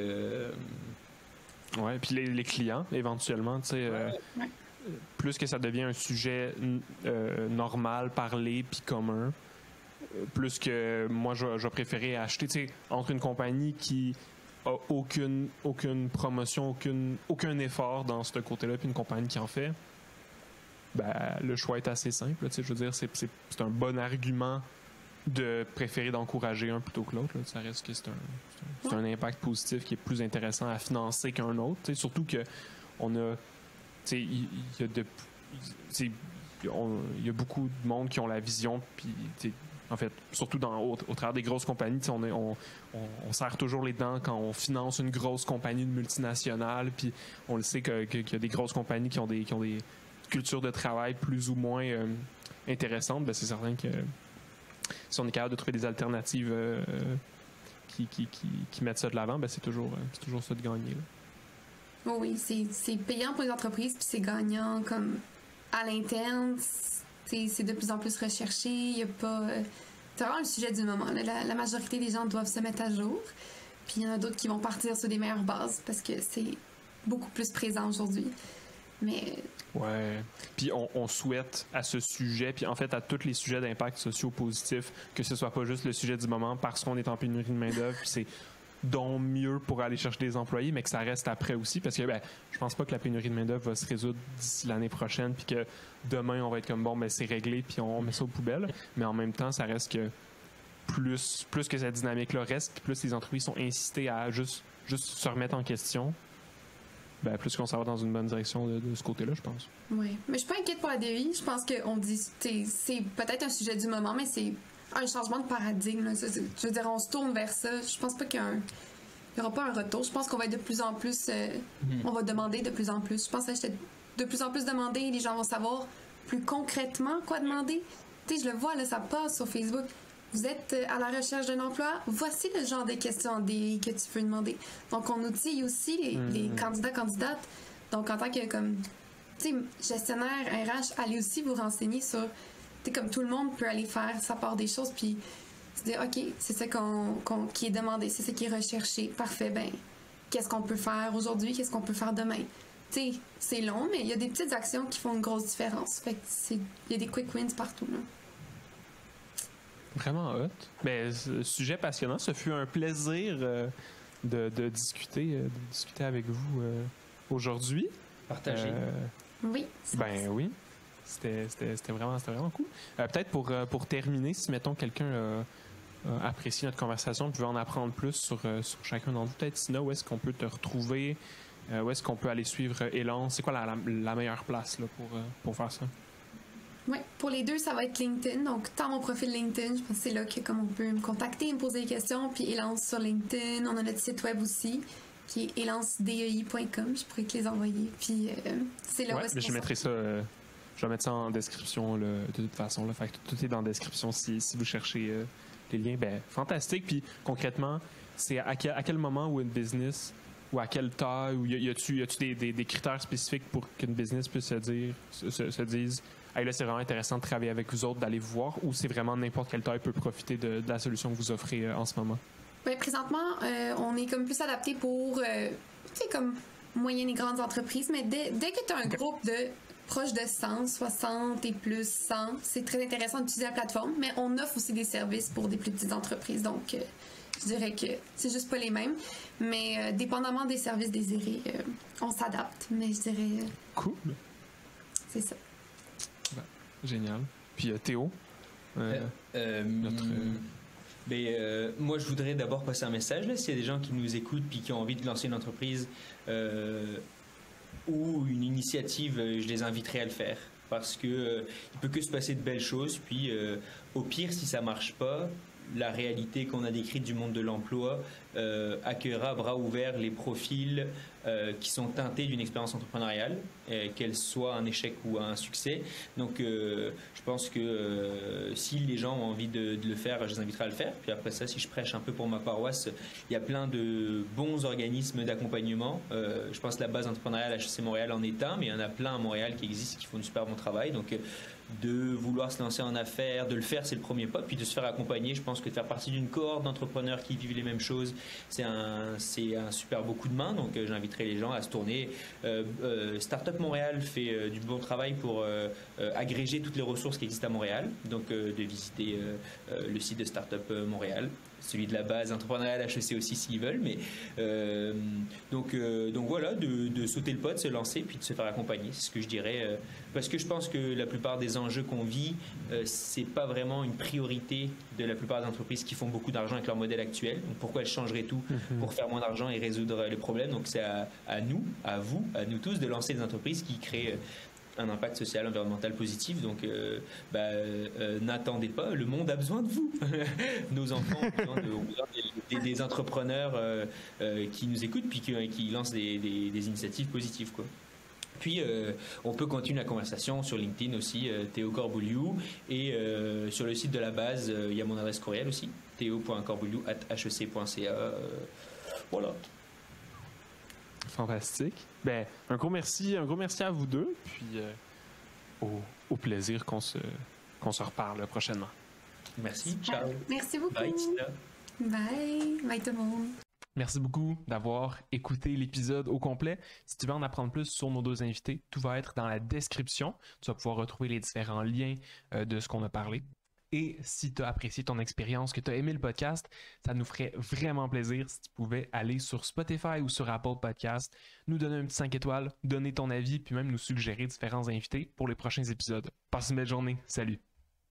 ouais, puis les clients éventuellement, tu sais, plus que ça devient un sujet normal, parlé puis commun, plus que moi je vais préférer acheter, tu sais, entre une compagnie qui a aucune promotion, aucun effort dans ce côté-là, puis une compagnie qui en fait, le choix est assez simple, tu sais, je veux dire, c'est un bon argument de préférer d'encourager un plutôt que l'autre, là. Ça reste que c'est un impact positif qui est plus intéressant à financer qu'un autre, tu sais, surtout que on a, tu sais, il y a beaucoup de monde qui ont la vision, puis en fait, surtout au travers des grosses compagnies, on serre toujours les dents quand on finance une grosse compagnie, une multinationale, puis on le sait qu'il y a des grosses compagnies qui ont des cultures de travail plus ou moins intéressantes. C'est certain que si on est capable de trouver des alternatives qui mettent ça de l'avant, c'est toujours ça de gagner. Là. Oui, c'est payant pour les entreprises, puis c'est gagnant comme à l'interne. C'est de plus en plus recherché. Il y a pas... c'est vraiment le sujet du moment. La majorité des gens doivent se mettre à jour. Puis il y en a d'autres qui vont partir sur des meilleures bases parce que c'est beaucoup plus présent aujourd'hui. Mais Ouais. Puis on souhaite à ce sujet, puis en fait à tous les sujets d'impact sociaux positifs, que ce soit pas juste le sujet du moment parce qu'on est en pénurie de main-d'œuvre, puis c'est donc mieux pour aller chercher des employés, mais que ça reste après aussi, parce que je pense pas que la pénurie de main-d'œuvre va se résoudre d'ici l'année prochaine, puis que demain on va être comme bon, ben c'est réglé, puis on met ça aux poubelles. Mais en même temps, ça reste que plus que cette dynamique-là reste, puis plus les entreprises sont incitées à juste se remettre en question, ben, plus qu'on s'en va dans une bonne direction de ce côté-là, je pense. oui. Mais je suis pas inquiète pour la DEI. Je pense qu'on dit c'est peut-être un sujet du moment, mais c'est un changement de paradigme. Là. Je veux dire, on se tourne vers ça. Je pense pas qu'il y aura pas un retour. Je pense qu'on va être de plus en plus... on va demander de plus en plus. Je pense que de plus en plus demander. Les gens vont savoir plus concrètement quoi demander. Tu sais, je le vois, là, ça passe sur Facebook. Vous êtes à la recherche d'un emploi, voici le genre de questions en DEI que tu peux demander. Donc, on outille aussi les candidats-candidates. Donc, en tant que, comme, tu sais, gestionnaire RH, allez aussi vous renseigner sur, tu sais, comme tout le monde peut aller faire sa part des choses, puis se dire, OK, c'est ça qui est demandé, c'est ça qui est recherché. Parfait, ben, qu'est-ce qu'on peut faire aujourd'hui, qu'est-ce qu'on peut faire demain? Tu sais, c'est long, mais il y a des petites actions qui font une grosse différence. Fait que il y a des quick wins partout, là. Vraiment hot. Ben, sujet passionnant. Ce fut un plaisir de discuter avec vous aujourd'hui. Partagé. Oui. Ben oui. C'était vraiment cool. Peut-être pour terminer, si mettons quelqu'un apprécie notre conversation, tu veux en apprendre plus sur chacun d'entre vous, peut-être Tina, où est-ce qu'on peut te retrouver? Où est-ce qu'on peut aller suivre Elan? C'est quoi la meilleure place là, pour faire ça? Oui, pour les deux, ça va être LinkedIn. Donc, dans mon profil LinkedIn, je pense que c'est là que comme on peut me contacter, me poser des questions. Puis Elance sur LinkedIn. On a notre site web aussi, qui est elancedei.com. Je pourrais te les envoyer. Puis c'est là où est-ce je mettrai ça. Je vais mettre ça en description là, de toute façon. Là, fait que tout est dans la description si vous cherchez les liens. Ben, fantastique. Puis concrètement, c'est à quel moment où une business ou à quelle taille, ou y a-tu des critères spécifiques pour qu'une business puisse se dise hey, là, c'est vraiment intéressant de travailler avec vous autres, d'aller vous voir, ou c'est vraiment n'importe quelle taille peut profiter de la solution que vous offrez en ce moment? Bien, présentement, on est comme plus adapté pour, tu sais, comme moyennes et grandes entreprises, mais dès que tu as un groupe de proche de 100, 60 et plus 100, c'est très intéressant d'utiliser la plateforme, mais on offre aussi des services pour des plus petites entreprises, donc je dirais que c'est juste pas les mêmes, mais dépendamment des services désirés, on s'adapte, mais je dirais... Cool. C'est ça. Génial. Puis Théo, moi, je voudrais d'abord passer un message. Là, s'il y a des gens qui nous écoutent puis qui ont envie de lancer une entreprise ou une initiative, je les inviterai à le faire. Parce que il peut que se passer de belles choses. Puis, au pire, si ça marche pas, la réalité qu'on a décrite du monde de l'emploi accueillera à bras ouverts les profils qui sont teintés d'une expérience entrepreneuriale, qu'elle soit un échec ou un succès. Donc, je pense que si les gens ont envie de le faire, je les inviterai à le faire. Puis après ça, si je prêche un peu pour ma paroisse, il y a plein de bons organismes d'accompagnement. Je pense que la base entrepreneuriale HEC Montréal en est un, mais il y en a plein à Montréal qui existent, qui font du super bon travail. Donc, de vouloir se lancer en affaires, de le faire, c'est le premier pas, puis de se faire accompagner. Je pense que de faire partie d'une cohorte d'entrepreneurs qui vivent les mêmes choses, c'est un super beau coup de main. Donc, j'inviterai les gens à se tourner. Startup Montréal fait du bon travail pour agréger toutes les ressources qui existent à Montréal. Donc, de visiter le site de Startup Montréal, celui de la base entrepreneuriale HEC aussi s'ils veulent, mais donc voilà, de sauter le pas, de se lancer puis de se faire accompagner, c'est ce que je dirais, parce que je pense que la plupart des enjeux qu'on vit, c'est pas vraiment une priorité de la plupart des entreprises qui font beaucoup d'argent avec leur modèle actuel. Donc pourquoi elles changeraient tout pour faire moins d'argent et résoudre les problèmes? Donc c'est à nous, à vous, à nous tous de lancer des entreprises qui créent un impact social, environnemental positif. Donc, n'attendez pas, le monde a besoin de vous. Nos enfants ont besoin des entrepreneurs qui nous écoutent puis qui lancent des initiatives positives, quoi. Puis, on peut continuer la conversation sur LinkedIn aussi, Théo Corbouliou, et sur le site de la base, il y a mon adresse courriel aussi, theo.corbouliou@hec.ca. Voilà. Fantastique. Ben, un gros merci à vous deux, puis au plaisir qu'on se reparle prochainement. Merci, ciao. Merci beaucoup. Bye, Tina. Bye. Bye tout le monde. Merci beaucoup d'avoir écouté l'épisode au complet. Si tu veux en apprendre plus sur nos 2 invités, tout va être dans la description. Tu vas pouvoir retrouver les différents liens de ce qu'on a parlé. Et si tu as apprécié ton expérience, que tu as aimé le podcast, ça nous ferait vraiment plaisir si tu pouvais aller sur Spotify ou sur Apple Podcast, nous donner un petit 5 étoiles, donner ton avis, puis même nous suggérer différents invités pour les prochains épisodes. Passe une belle journée. Salut!